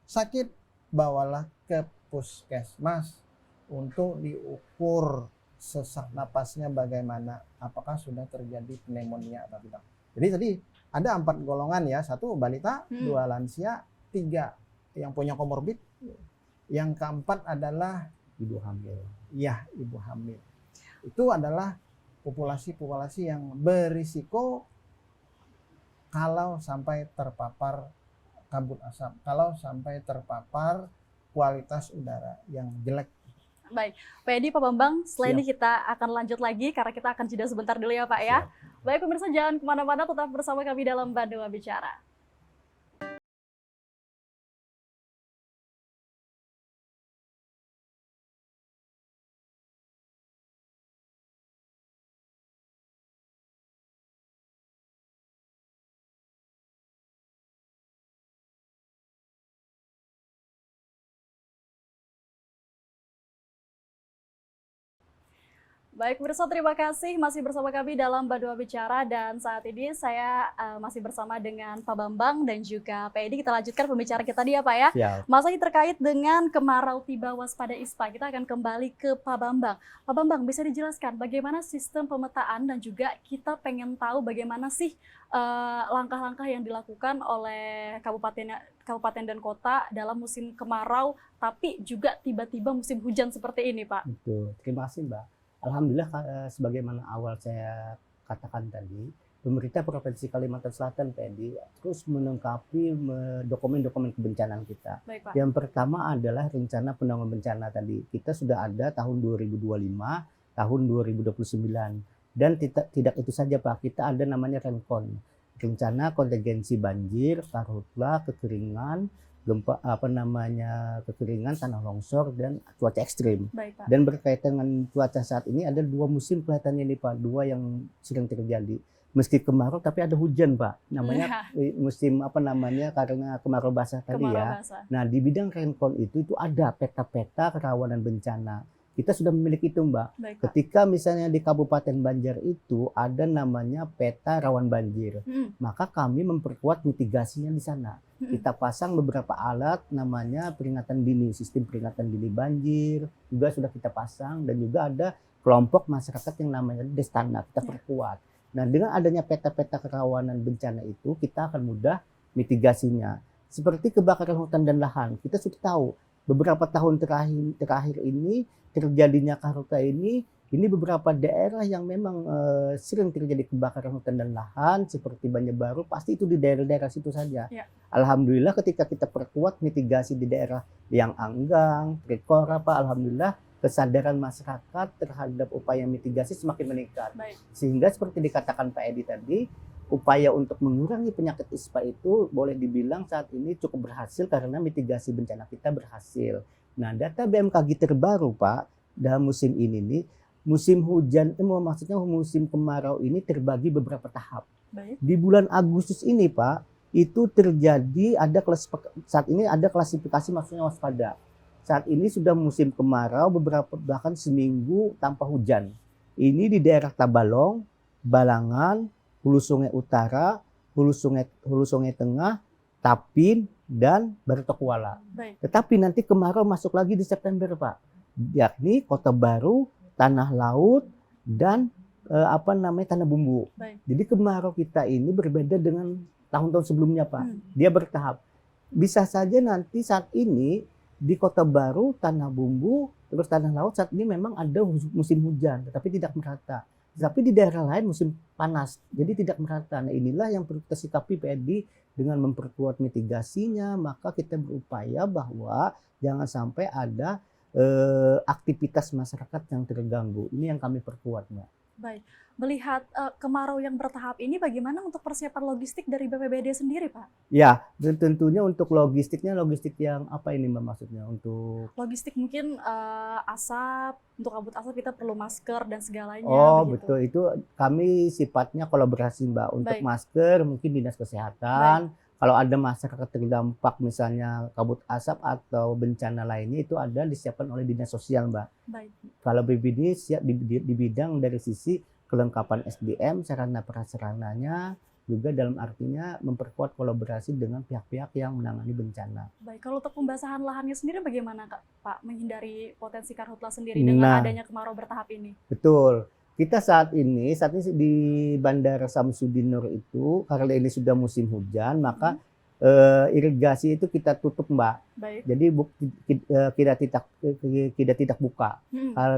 sakit, bawalah ke puskesmas untuk diukur sesak napasnya bagaimana, apakah sudah terjadi pneumonia atau tidak. Jadi tadi ada 4 golongan ya, 1 balita, 2 lansia, 3 yang punya komorbid, yang keempat adalah ibu hamil. Ya, ibu hamil. Itu adalah populasi yang berisiko kalau sampai terpapar kabut asap kalau sampai terpapar kualitas udara yang jelek. Baik, Pak Edi, Pak Bambang, setelah Siap. ini kita akan lanjut lagi karena kita akan jeda sebentar dulu ya Pak ya. Baik pemirsa, jangan kemana-mana, tetap bersama kami dalam Bandung Bicara. Baik pemirsa, terima kasih masih bersama kami dalam Bandung Bicara, dan saat ini saya masih bersama dengan Pak Bambang dan juga Pak Edi. Kita lanjutkan pembicaraan kita tadi ya Pak ya. Siap. Masih terkait dengan kemarau tiba waspada ISPA, kita akan kembali ke Pak Bambang. Pak Bambang, bisa dijelaskan bagaimana sistem pemetaan dan juga kita pengen tahu bagaimana sih langkah-langkah yang dilakukan oleh kabupaten dan kota dalam musim kemarau, tapi juga tiba-tiba musim hujan seperti ini Pak. Betul. Terima kasih Mbak. Alhamdulillah, sebagaimana awal saya katakan tadi, pemerintah Provinsi Kalimantan Selatan PEDI terus melengkapi dokumen-dokumen kebencanaan kita. Baik Pak. Yang pertama adalah rencana penanggulangan bencana tadi. Kita sudah ada tahun 2025, tahun 2029. Dan tidak itu saja Pak, kita ada namanya RENKON. Rencana kontingensi banjir, karhutla, kekeringan, gempa kekeringan, tanah longsor, dan cuaca ekstrim. Baik Pak. Dan berkaitan dengan cuaca saat ini ada dua musim kelihatannya nih Pak, dua yang sering terjadi. Meski kemarau tapi ada hujan Pak. Namanya musim karena kemarau basah tadi ya. Basah. Nah, di bidang RENKON itu ada peta-peta kerawanan bencana. Kita sudah memiliki itu Mbak. Baik, Pak. Ketika misalnya di Kabupaten Banjar itu ada namanya peta rawan banjir, maka kami memperkuat mitigasinya di sana. Kita pasang beberapa alat namanya peringatan dini, sistem peringatan dini banjir juga sudah kita pasang, dan juga ada kelompok masyarakat yang namanya Destana, kita perkuat. Nah, dengan adanya peta-peta kerawanan bencana itu kita akan mudah mitigasinya. Seperti kebakaran hutan dan lahan, kita sudah tahu beberapa tahun terakhir ini terjadinya karhutla ini beberapa daerah yang memang sering terjadi kebakaran hutan dan lahan seperti Banjarbaru, pasti itu di daerah-daerah situ saja. Ya. Alhamdulillah ketika kita perkuat mitigasi di daerah yang Anggang, Trikora Pak, alhamdulillah kesadaran masyarakat terhadap upaya mitigasi semakin meningkat. Baik. Sehingga seperti dikatakan Pak Edi tadi, upaya untuk mengurangi penyakit ISPA itu boleh dibilang saat ini cukup berhasil karena mitigasi bencana kita berhasil. Nah, data BMKG terbaru Pak, dalam musim ini nih, musim hujan, maksudnya musim kemarau ini terbagi beberapa tahap. Baik. Di bulan Agustus ini Pak, itu terjadi saat ini ada klasifikasi maksudnya waspada. Saat ini sudah musim kemarau, beberapa bahkan seminggu tanpa hujan. Ini di daerah Tabalong, Balangan, Hulu Sungai Utara, Hulu Sungai Tengah, Tapin, dan Baritokuala. Tetapi nanti kemarau masuk lagi di September Pak, yakni Kota Baru, Tanah Laut, dan Tanah Bumbu. Baik. Jadi kemarau kita ini berbeda dengan tahun-tahun sebelumnya Pak. Dia bertahap. Bisa saja nanti saat ini di Kota Baru, Tanah Bumbu, terus Tanah Laut saat ini memang ada musim hujan, tetapi tidak merata. Tapi di daerah lain musim panas, jadi tidak merata. Nah, inilah yang perlu kita sikapi PEDI dengan memperkuat mitigasinya, maka kita berupaya bahwa jangan sampai ada aktivitas masyarakat yang terganggu. Ini yang kami perkuat, Mbak. Baik, melihat kemarau yang bertahap ini, bagaimana untuk persiapan logistik dari BPBD sendiri, Pak? Ya, dan tentunya untuk logistik yang apa ini Mbak maksudnya? Untuk logistik mungkin asap, untuk kabut asap kita perlu masker dan segalanya. Oh, begitu. Betul, itu kami sifatnya kolaborasi Mbak. Untuk masker mungkin Dinas Kesehatan. Kalau ada masyarakat terdampak misalnya kabut asap atau bencana lainnya, itu ada disiapkan oleh Dinas Sosial Mbak. Baik. Kalau BPD siap di bidang dari sisi kelengkapan SDM, sarana prasarananya, juga dalam artinya memperkuat kolaborasi dengan pihak-pihak yang menangani bencana. Baik, kalau untuk pembasahan lahannya sendiri bagaimana Pak, menghindari potensi karhutla sendiri dengan adanya kemarau bertahap ini? Betul. Kita saat ini di Bandara Samsudin Nur itu, karena ini sudah musim hujan, maka irigasi itu kita tutup Mbak. Baik. Jadi kita tidak buka.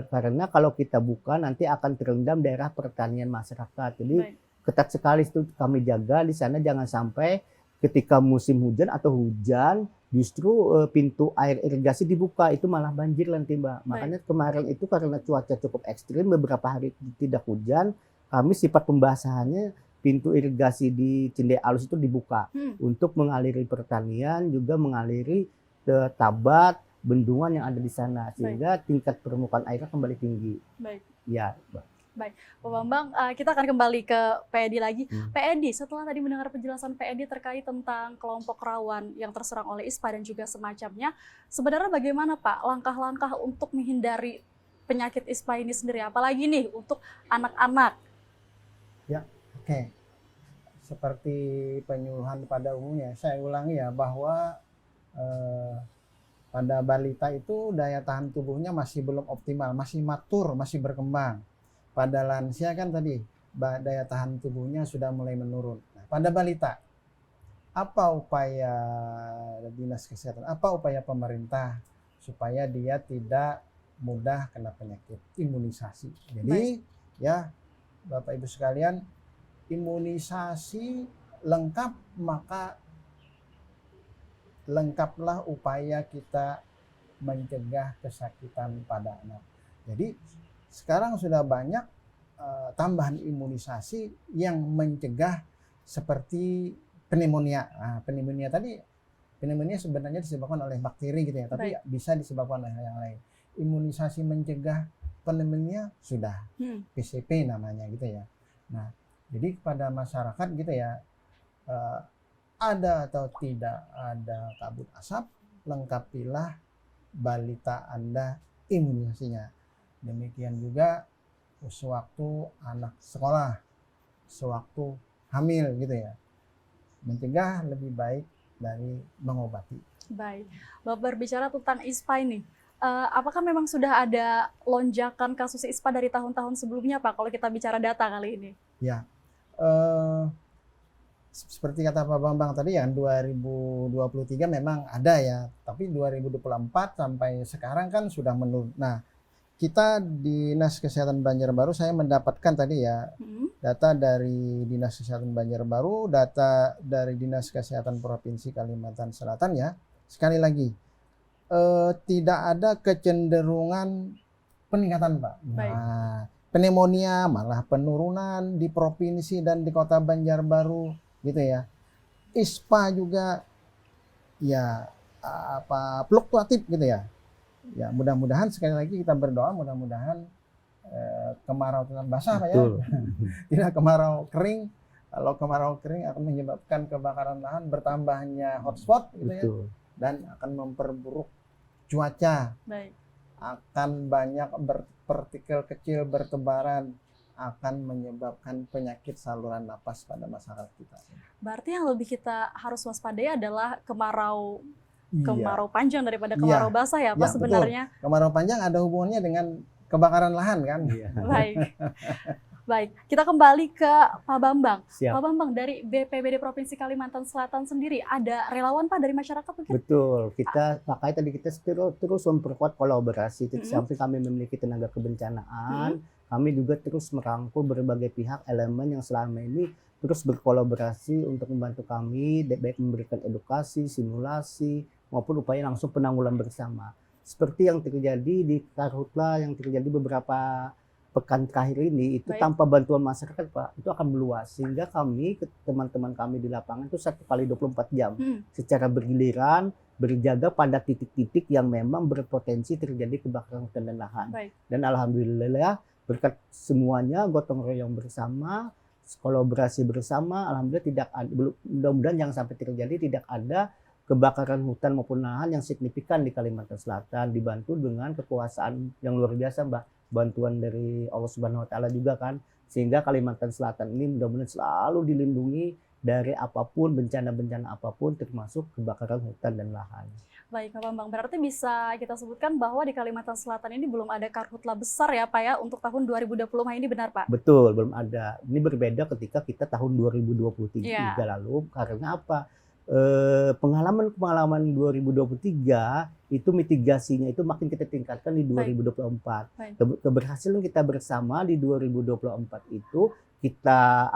Karena kalau kita buka nanti akan terendam daerah pertanian masyarakat. Jadi ketat sekali itu kami jaga di sana, jangan sampai ketika musim hujan atau hujan justru pintu air irigasi dibuka, itu malah banjir nanti Mbak. Makanya kemarin itu karena cuaca cukup ekstrim, beberapa hari tidak hujan, kami sifat pembasahannya pintu irigasi di Cinde Alus itu dibuka untuk mengaliri pertanian, juga mengaliri ke Tabat, bendungan yang ada di sana, sehingga tingkat permukaan airnya kembali tinggi. Baik. Ya, Mbak. Baik, Pak Bambang, kita akan kembali ke Pak Edi lagi. Pak Edi, setelah tadi mendengar penjelasan Pak Edi terkait tentang kelompok rawan yang terserang oleh ISPA dan juga semacamnya, sebenarnya bagaimana Pak langkah-langkah untuk menghindari penyakit ISPA ini sendiri, apalagi nih untuk anak-anak? Ya, oke. Seperti penyuluhan pada umumnya, saya ulangi ya bahwa pada balita itu daya tahan tubuhnya masih belum optimal, masih matur, masih berkembang. Pada lansia kan tadi daya tahan tubuhnya sudah mulai menurun. Nah, pada balita, apa upaya dinas kesehatan, apa upaya pemerintah supaya dia tidak mudah kena penyakit? Imunisasi. Jadi ya Bapak Ibu sekalian, imunisasi lengkap, maka lengkaplah upaya kita mencegah kesakitan pada anak. Jadi sekarang sudah banyak tambahan imunisasi yang mencegah seperti pneumonia. Nah, pneumonia sebenarnya disebabkan oleh bakteri gitu ya, tapi bisa disebabkan oleh yang lain. Imunisasi mencegah pneumonia sudah, PCP namanya gitu ya. Nah, jadi kepada masyarakat gitu ya, ada atau tidak ada kabut asap, lengkapilah balita Anda imunisasinya. Demikian juga sewaktu anak sekolah, sewaktu hamil gitu ya. Mencegah lebih baik dari mengobati. Baik, Bapak berbicara tentang ISPA ini. Apakah memang sudah ada lonjakan kasus ISPA dari tahun-tahun sebelumnya Pak, kalau kita bicara data kali ini? Ya, seperti kata Pak Bambang tadi ya, 2023 memang ada ya, tapi 2024 sampai sekarang kan sudah menurun. Nah, kita di Dinas Kesehatan Banjarbaru, saya mendapatkan tadi ya data dari Dinas Kesehatan Banjarbaru, data dari Dinas Kesehatan Provinsi Kalimantan Selatan ya. Sekali lagi, tidak ada kecenderungan peningkatan Pak. Nah, pneumonia malah penurunan di provinsi dan di Kota Banjarbaru gitu ya. ISPA juga ya fluktuatif gitu ya. Ya, mudah-mudahan sekali lagi kita berdoa, mudah-mudahan kemarau tetap basah Pak ya. Tidak kemarau kering. Kalau kemarau kering akan menyebabkan kebakaran lahan, bertambahnya hotspot gitu ya. Dan akan memperburuk cuaca. Akan banyak partikel kecil bertebaran, akan menyebabkan penyakit saluran napas pada masyarakat kita. Berarti yang lebih kita harus waspadai adalah kemarau panjang daripada kemarau basah ya Pak sebenarnya. Betul. Kemarau panjang ada hubungannya dengan kebakaran lahan kan. Baik, kita kembali ke Pak Bambang. Siap. Pak Bambang, dari BPBD Provinsi Kalimantan Selatan sendiri ada relawan Pak dari masyarakat mungkin? Betul, makanya tadi kita terus memperkuat kolaborasi. Sampai kami memiliki tenaga kebencanaan, kami juga terus merangkul berbagai pihak elemen yang selama ini terus berkolaborasi untuk membantu kami, baik memberikan edukasi, simulasi, maupun upaya langsung penanggulangan bersama. Seperti yang terjadi di Karhutla, yang terjadi beberapa pekan terakhir ini, itu tanpa bantuan masyarakat Pak, itu akan meluas. Sehingga kami, teman-teman kami di lapangan itu 1 kali 24 jam secara bergiliran, berjaga pada titik-titik yang memang berpotensi terjadi kebakaran hutan dan lahan. Dan alhamdulillah berkat semuanya gotong royong bersama, kolaborasi bersama, alhamdulillah mudah-mudahan jangan sampai terjadi, tidak ada kebakaran hutan maupun lahan yang signifikan di Kalimantan Selatan, dibantu dengan kekuasaan yang luar biasa Mbak, bantuan dari Allah Subhanahu wa taala juga kan, sehingga Kalimantan Selatan ini mudah-mudahan selalu dilindungi dari apapun, bencana-bencana apapun, termasuk kebakaran hutan dan lahan. Baik Pak Bambang, berarti bisa kita sebutkan bahwa di Kalimantan Selatan ini belum ada karhutla besar ya Pak ya untuk tahun 2025 ini, benar Pak? Betul, belum ada. Ini berbeda ketika kita tahun 2023 lalu, karena apa? Pengalaman 2023 itu mitigasinya itu makin kita tingkatkan di 2024. Keberhasilan kita bersama di 2024 itu kita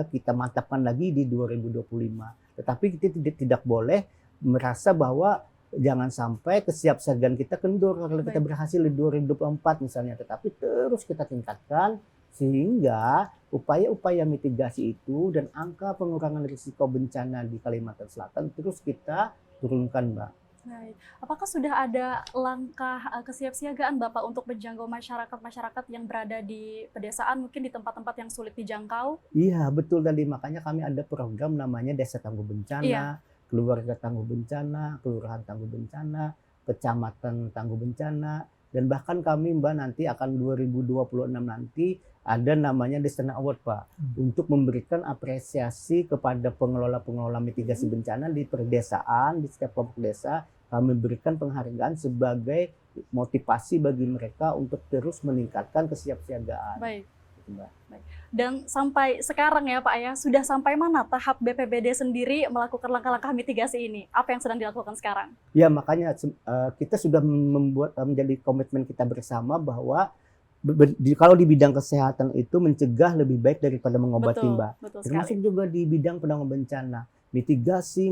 kita mantapkan lagi di 2025. Tetapi kita tidak boleh merasa bahwa jangan sampai kesiapsiagaan kita kendor kalau kita berhasil di 2024 misalnya, tetapi terus kita tingkatkan sehingga upaya-upaya mitigasi itu dan angka pengurangan risiko bencana di Kalimantan Selatan terus kita turunkan, Mbak. Baik. Apakah sudah ada langkah kesiapsiagaan Bapak untuk menjangkau masyarakat-masyarakat yang berada di pedesaan, mungkin di tempat-tempat yang sulit dijangkau? Iya, betul tadi. Makanya kami ada program namanya Desa Tangguh Bencana, Iya. Keluarga Tangguh Bencana, Kelurahan Tangguh Bencana, Kecamatan Tangguh Bencana, dan bahkan kami Mbak nanti akan 2026 nanti ada namanya Desana Award Pak, untuk memberikan apresiasi kepada pengelola-pengelola mitigasi bencana di perdesaan, di setiap kelompok desa. Kami berikan penghargaan sebagai motivasi bagi mereka untuk terus meningkatkan kesiapsiagaan. Baik. Gitu, Mbak. Dan sampai sekarang ya Pak ya, sudah sampai mana tahap BPBD sendiri melakukan langkah-langkah mitigasi ini? Apa yang sedang dilakukan sekarang? Ya makanya kita sudah membuat menjadi komitmen kita bersama bahwa kalau di bidang kesehatan itu mencegah lebih baik daripada mengobati, Betul, Mbak. betul Termasuk sekali. juga di bidang penanggulangan bencana. Mitigasi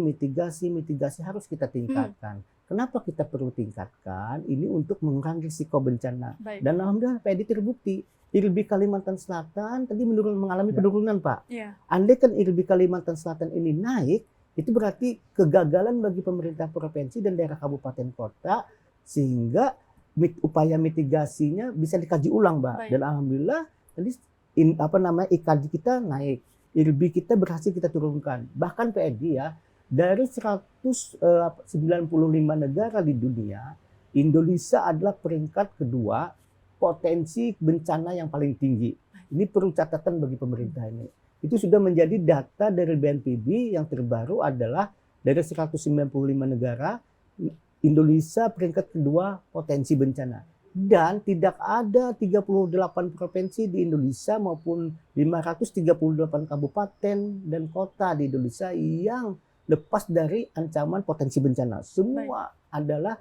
harus kita tingkatkan. Kenapa kita perlu tingkatkan? Ini untuk mengurangi risiko bencana. Baik. Dan alhamdulillah PED terbukti. IRB Kalimantan Selatan tadi mengalami penurunan, Pak. Iya. Andai kan IRB Kalimantan Selatan ini naik, itu berarti kegagalan bagi pemerintah provinsi dan daerah kabupaten kota, sehingga upaya mitigasinya bisa dikaji ulang, Mbak. Baik. Dan alhamdulillah tadi IKD kita naik, IRB kita berhasil kita turunkan. Bahkan PED ya, dari 195 negara di dunia, Indonesia adalah peringkat kedua potensi bencana yang paling tinggi. Ini perlu catatan bagi pemerintah ini. Itu sudah menjadi data dari BNPB yang terbaru adalah dari 195 negara, Indonesia peringkat kedua potensi bencana. Dan tidak ada 38 provinsi di Indonesia maupun 538 kabupaten dan kota di Indonesia yang lepas dari ancaman potensi bencana. Semua adalah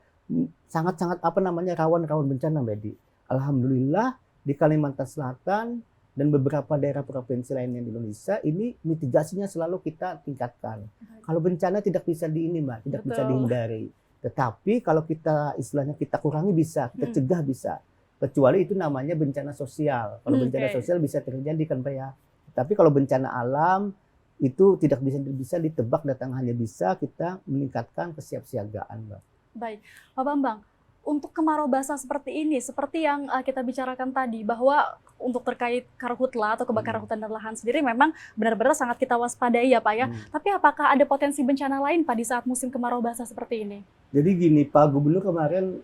sangat-sangat rawan bencana, Mbak. Alhamdulillah di Kalimantan Selatan dan beberapa daerah provinsi lainnya di Indonesia ini mitigasinya selalu kita tingkatkan. Kalau bencana tidak bisa tidak bisa dihindari. Tetapi kalau kita istilahnya kita kurangi bisa, kita cegah bisa. Kecuali itu namanya bencana sosial. Kalau bencana sosial bisa terjadi kan Pak ya. Tapi kalau bencana alam itu tidak bisa ditebak datang, hanya bisa kita meningkatkan kesiapsiagaan, Mbak. Baik, Pak Bambang. Untuk kemarau basah seperti ini, seperti yang kita bicarakan tadi, bahwa untuk terkait karhutla atau kebakaran hutan dan lahan sendiri memang benar-benar sangat kita waspadai ya Pak ya. Tapi apakah ada potensi bencana lain Pak di saat musim kemarau basah seperti ini? Jadi gini, Pak Gubernur kemarin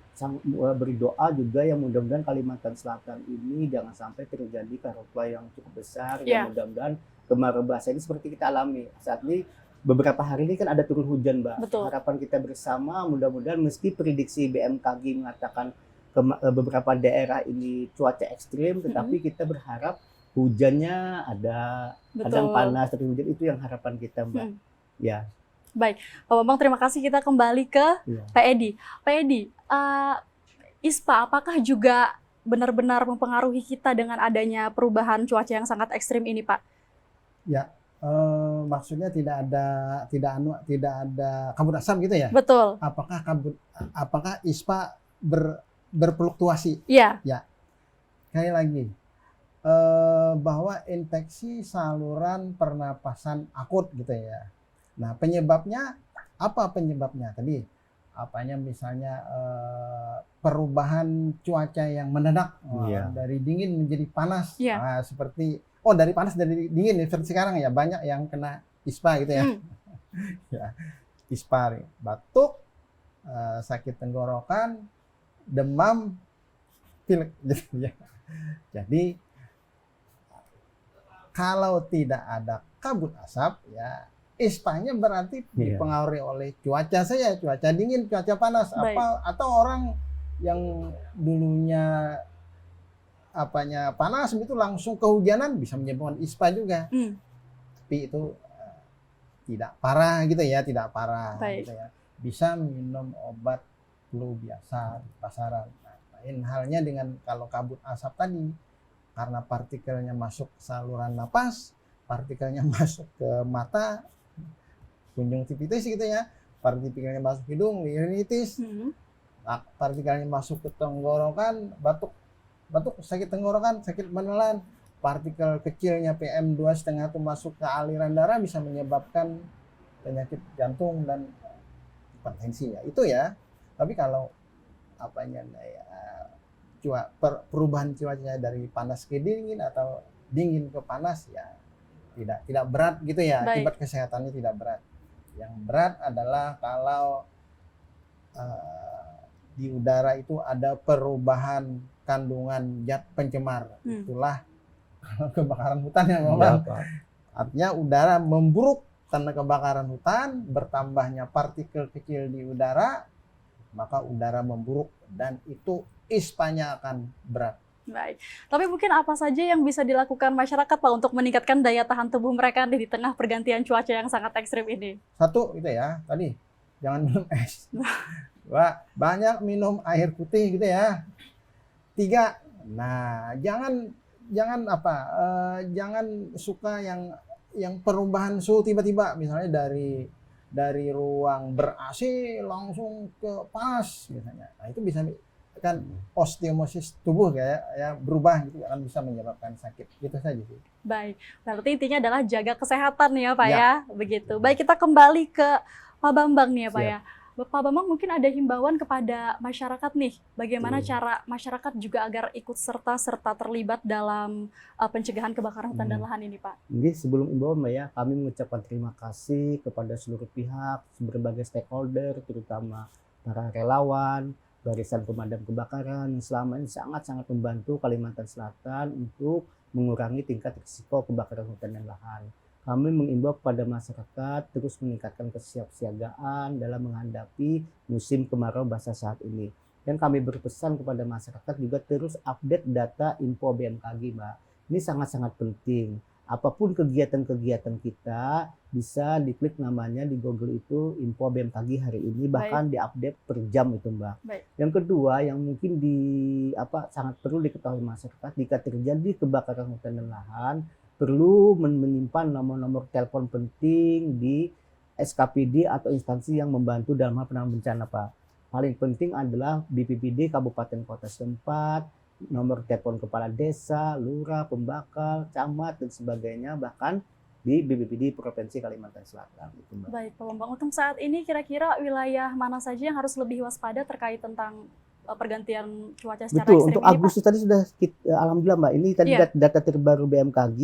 berdoa juga yang mudah-mudahan Kalimantan Selatan ini jangan sampai terjadi karhutla yang cukup besar. Yang mudah-mudahan kemarau basah ini seperti kita alami saat ini. Beberapa hari ini kan ada turun hujan, Mbak. Betul. Harapan kita bersama mudah-mudahan meski prediksi BMKG mengatakan beberapa daerah ini cuaca ekstrim, tetapi kita berharap hujannya ada, kadang panas tapi hujan, itu yang harapan kita, Mbak. Ya. Baik, Pak Bambang, terima kasih. Kita kembali ke Pak Edi. Pak Edi, ISPA apakah juga benar-benar mempengaruhi kita dengan adanya perubahan cuaca yang sangat ekstrim ini, Pak? Ya. Maksudnya tidak ada kabut asap gitu ya? Betul. Apakah ISPA berfluktuasi? Iya. Ya. Sekali lagi, bahwa infeksi saluran pernapasan akut gitu ya. Nah, penyebabnya apa penyebabnya? Tadi misalnya perubahan cuaca yang mendadak dari dingin menjadi panas. Nah, seperti dari panas dari dingin seperti sekarang ya, banyak yang kena ISPA gitu ya. Ya, ISPA, batuk, sakit tenggorokan, demam, pilek gitu ya. Jadi kalau tidak ada kabut asap ya, ISPA-nya berarti dipengaruhi oleh cuaca saja, cuaca dingin, cuaca panas, atau orang yang dulunya panas itu langsung kehujanan bisa menyebabkan ISPA juga. Tapi itu tidak parah gitu ya, tidak parah gitu ya. Bisa minum obat flu biasa di pasaran. Nah, lain halnya dengan kalau kabut asap tadi, karena partikelnya masuk ke saluran napas, partikelnya masuk ke mata, konjungtivitis gitu ya, partikelnya masuk hidung, rinitis, partikelnya masuk ke tenggorokan, batuk, sakit tenggorokan, sakit menelan, partikel kecilnya PM2,5 itu masuk ke aliran darah bisa menyebabkan penyakit jantung dan hipertensinya itu ya. Tapi kalau perubahan cuaca dari panas ke dingin atau dingin ke panas ya tidak berat gitu ya. Baik. Akibat kesehatannya tidak berat. Yang berat adalah kalau di udara itu ada perubahan kandungan zat pencemar. Itulah kebakaran hutan ya memang. Artinya udara memburuk karena kebakaran hutan, bertambahnya partikel kecil di udara, maka udara memburuk dan itu ispanya akan berat. Baik. Tapi mungkin apa saja yang bisa dilakukan masyarakat Pak untuk meningkatkan daya tahan tubuh mereka di tengah pergantian cuaca yang sangat ekstrim ini? Satu itu ya, tadi jangan minum es. Banyak minum air putih gitu ya. 3, nah jangan suka yang perubahan suhu tiba-tiba, misalnya dari ruang ber-AC langsung ke panas misalnya. Nah, itu bisa kan osteomosis tubuh ya berubah gitu, akan bisa menyebabkan sakit. Gitu saja sih. Baik. Berarti intinya adalah jaga kesehatan ya Pak ya. Begitu. Baik, kita kembali ke Pak Bambang nih ya Pak ya. Pak Bambang, mungkin ada himbauan kepada masyarakat nih, bagaimana cara masyarakat juga agar ikut serta terlibat dalam pencegahan kebakaran hutan dan lahan ini, Pak? Jadi sebelum himbauan Mbak ya, kami mengucapkan terima kasih kepada seluruh pihak, berbagai stakeholder, terutama para relawan, barisan pemadam kebakaran yang selama ini sangat-sangat membantu Kalimantan Selatan untuk mengurangi tingkat risiko kebakaran hutan dan lahan. Kami mengimbau kepada masyarakat terus meningkatkan kesiapsiagaan dalam menghadapi musim kemarau basah saat ini. Dan kami berpesan kepada masyarakat juga terus update data info BMKG, Mbak. Ini sangat-sangat penting. Apapun kegiatan-kegiatan kita bisa diklik namanya di Google itu info BMKG hari ini, bahkan diupdate per jam itu, Mbak. Baik. Yang kedua yang mungkin sangat perlu diketahui masyarakat, jika terjadi kebakaran hutan dan lahan, perlu menyimpan nomor-nomor telepon penting di SKPD atau instansi yang membantu dalam hal penanganan bencana, Pak. Paling penting adalah BPBD Kabupaten Kota setempat, nomor telepon kepala desa, lurah, pembakal, camat dan sebagainya, bahkan di BPBD Provinsi Kalimantan Selatan. Itu, Mbak. Baik, Pak Bambang. Untuk saat ini kira-kira wilayah mana saja yang harus lebih waspada terkait tentang pergantian cuaca secara ekstrim untuk ini, Agustus Pak? tadi sudah alhamdulillah Mbak, ini tadi data terbaru BMKG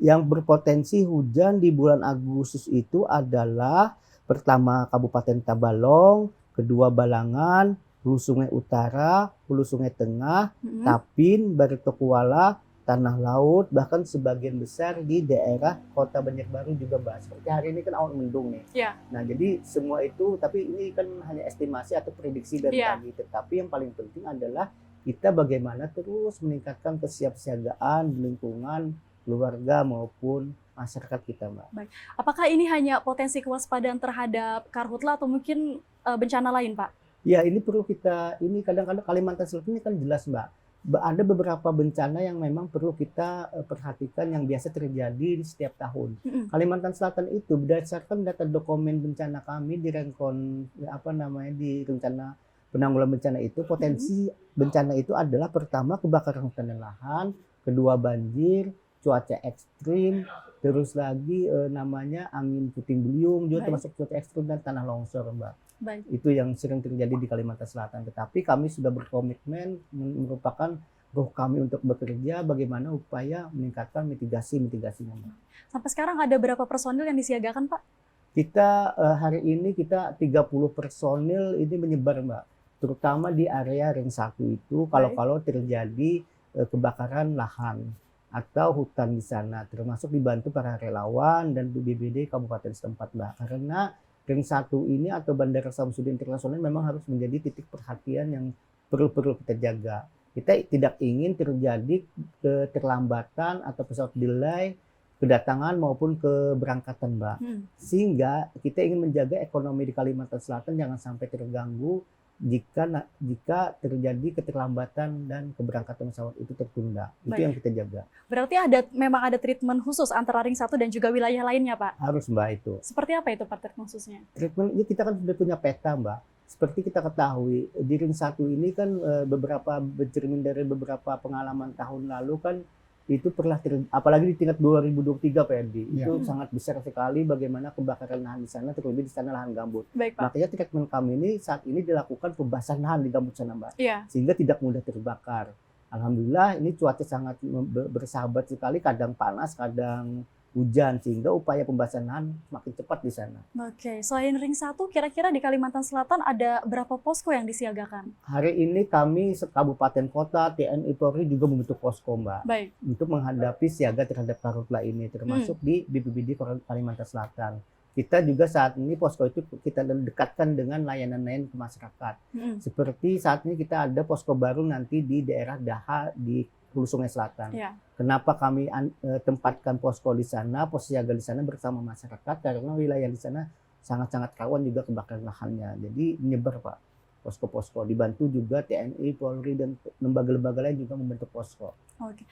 yang berpotensi hujan di bulan Agustus itu adalah pertama Kabupaten Tabalong, kedua Balangan, Hulu Sungai Utara, Hulu Sungai Tengah, Tapin, Baritokuala, Tanah Laut, bahkan sebagian besar di daerah Kota Banjarbaru juga, Mbak. Seperti hari ini kan awan mendung nih. Nah, jadi semua itu, tapi ini kan hanya estimasi atau prediksi dari pagi. Tetapi yang paling penting adalah kita bagaimana terus meningkatkan kesiapsiagaan di lingkungan keluarga maupun masyarakat kita, Mbak. Baik. Apakah ini hanya potensi kewaspadaan terhadap karhutla atau mungkin bencana lain, Pak? Ya, ini perlu ini kadang-kadang Kalimantan Selatan ini kan jelas, Mbak. Ada beberapa bencana yang memang perlu kita perhatikan yang biasa terjadi di setiap tahun. Kalimantan Selatan itu berdasarkan data dokumen bencana kami di di rencana penanggulangan bencana itu, potensi bencana itu adalah pertama kebakaran hutan dan lahan, kedua banjir, cuaca ekstrim, terus lagi angin puting beliung juga termasuk cuaca ekstrim, dan tanah longsor, Mbak. Baik. Itu yang sering terjadi di Kalimantan Selatan. Tetapi kami sudah berkomitmen, merupakan roh kami untuk bekerja bagaimana upaya meningkatkan mitigasinya, Mbak. Sampai sekarang ada berapa personil yang disiagakan, Pak? Kita hari ini 30 personil ini menyebar, Mbak. Terutama di area ring 1 itu kalau terjadi kebakaran lahan atau hutan di sana, termasuk dibantu para relawan dan BPBD Kabupaten setempat, Mbak. Karena Ring 1 ini atau Bandara Samsudin Internasional memang harus menjadi titik perhatian yang perlu kita jaga. Kita tidak ingin terjadi keterlambatan atau pesawat delay kedatangan maupun keberangkatan, Mbak. Sehingga kita ingin menjaga ekonomi di Kalimantan Selatan jangan sampai terganggu jika terjadi keterlambatan dan keberangkatan pesawat itu tertunda. Itu Baik. yang kita jaga. Berarti memang ada treatment khusus antara ring 1 dan juga wilayah lainnya, Pak? Harus Mbak itu. Seperti apa itu Pak treatment khususnya? Treatment ini kita kan sudah punya peta Mbak. Seperti kita ketahui di ring 1 ini kan beberapa bercermin dari beberapa pengalaman tahun lalu kan itu pernah apalagi di tingkat 2023 PRD itu sangat besar sekali bagaimana kebakaran lahan di sana, terlebih di sana lahan gambut. Baik, Pak. Makanya treatment kami ini saat ini dilakukan pembasahan lahan di gambut sana Mbak, Iya. sehingga tidak mudah terbakar. Alhamdulillah ini cuaca sangat bersahabat sekali, kadang panas, kadang hujan, sehingga upaya pembasahan lahan makin cepat di sana. Oke, selain ring 1, kira-kira di Kalimantan Selatan ada berapa posko yang disiagakan? Hari ini kami kabupaten kota, TNI Polri juga membentuk posko Mbak, Baik. untuk menghadapi siaga terhadap karhutla ini, termasuk di BPBD Kalimantan Selatan. Kita juga saat ini posko itu kita dekatkan dengan layanan-layanan ke masyarakat. Seperti saat ini kita ada posko baru nanti di daerah Daha di Hulu Sungai Selatan. Ya. Kenapa kami tempatkan posko di sana, pos siaga di sana bersama masyarakat, karena wilayah di sana sangat-sangat rawan juga kebakaran lahannya. Jadi menyebar Pak, posko-posko. Dibantu juga TNI, Polri, dan lembaga-lembaga lain juga membentuk posko. Oke.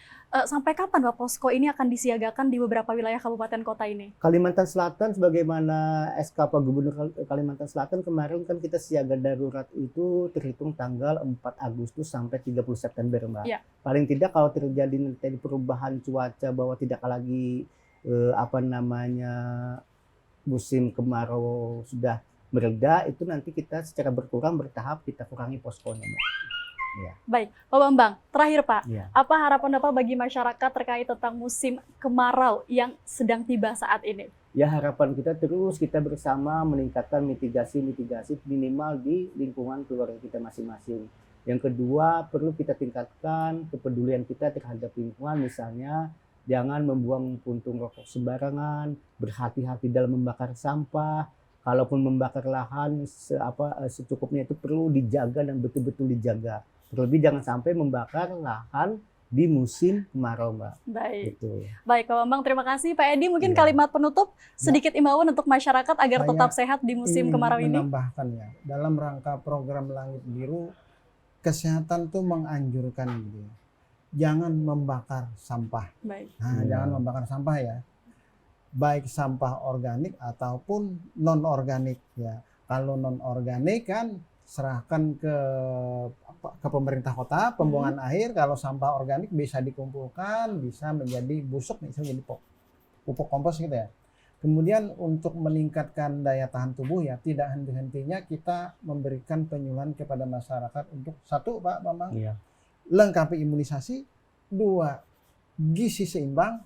Sampai kapan Pak posko ini akan disiagakan di beberapa wilayah kabupaten kota ini? Kalimantan Selatan, sebagaimana SK Pak Gubernur Kalimantan Selatan kemarin kan kita siaga darurat itu terhitung tanggal 4 Agustus sampai 30 September Mbak. Ya. Paling tidak kalau terjadi perubahan cuaca bahwa tidak lagi musim kemarau sudah mereda, itu nanti kita secara bertahap kita kurangi poskonya Mbak. Ya. Baik, Pak Bambang, terakhir Pak, Ya. apa harapan Bapak bagi masyarakat terkait tentang musim kemarau yang sedang tiba saat ini? Ya, harapan kita terus kita bersama meningkatkan mitigasi minimal di lingkungan keluarga kita masing-masing. Yang kedua, perlu kita tingkatkan kepedulian kita terhadap lingkungan, misalnya jangan membuang puntung rokok sembarangan, berhati-hati dalam membakar sampah. Kalaupun membakar lahan secukupnya itu perlu dijaga dan betul-betul dijaga. Terlebih jangan sampai membakar lahan di musim kemarau Mbak. Baik. Gitu. Baik Pak Bambang, terima kasih. Pak Edi, mungkin Ya. kalimat penutup sedikit imbauan untuk masyarakat agar Saya tetap sehat di musim kemarau ini. Menambahkan ya, dalam rangka program Langit Biru, kesehatan tuh menganjurkan gitu ya. Jangan membakar sampah. Baik. Nah, jangan membakar sampah ya. Baik sampah organik ataupun non organik ya. Kalau non organik kan serahkan ke pemerintah kota pembuangan akhir. Kalau sampah organik bisa dikumpulkan, bisa menjadi busuk, bisa menjadi pupuk kompos gitu ya. Kemudian untuk meningkatkan daya tahan tubuh ya, tidak henti-hentinya kita memberikan penyuluhan kepada masyarakat untuk satu Pak Bambang, Iya. lengkapi imunisasi, 2 gizi seimbang,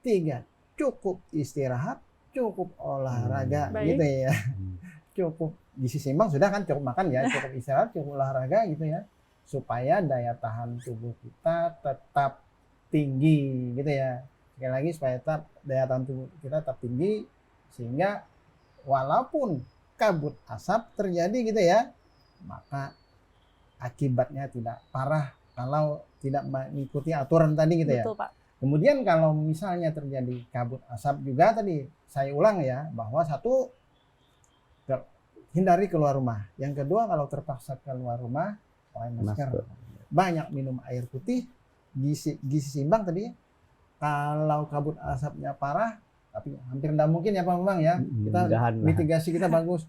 3 cukup istirahat, cukup olahraga Baik. gitu ya. Cukup gizi seimbang sudah kan, cukup makan ya, cukup istirahat, cukup olahraga gitu ya, supaya daya tahan tubuh kita tetap tinggi gitu ya. Sekali lagi supaya daya tahan tubuh kita tetap tinggi, sehingga walaupun kabut asap terjadi gitu ya, maka akibatnya tidak parah kalau tidak mengikuti aturan tadi gitu ya. Betul Pak. Kemudian kalau misalnya terjadi kabut asap juga tadi, saya ulang ya, bahwa satu, hindari keluar rumah. Yang kedua, kalau terpaksa keluar rumah, pakai masker. Banyak minum air putih, gizi seimbang tadi. Kalau kabut asapnya parah, tapi hampir tidak mungkin ya Pak Bambang ya, kita mitigasi kita bagus.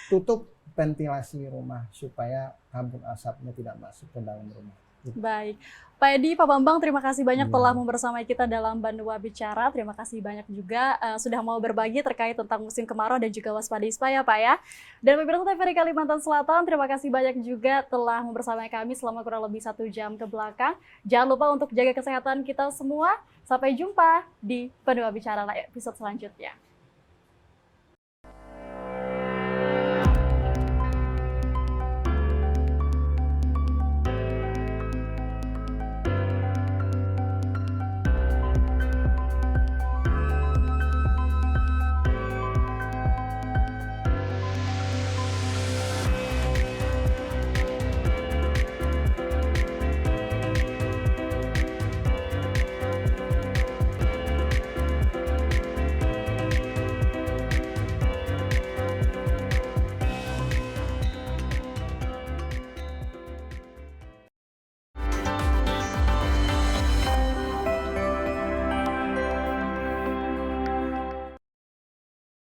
Tutup ventilasi rumah supaya kabut asapnya tidak masuk ke dalam rumah. Baik, Pak Edi, Pak Bambang, terima kasih banyak telah membersamai kita dalam Bandua Bicara. Terima kasih banyak juga sudah mau berbagi terkait tentang musim kemarau dan juga waspada ispa ya Pak ya. Dan pemirsa TVRI Kalimantan Selatan, terima kasih banyak juga telah membersamai kami selama kurang lebih 1 jam ke belakang. Jangan lupa untuk jaga kesehatan kita semua. Sampai jumpa di Bandua Bicara episode selanjutnya.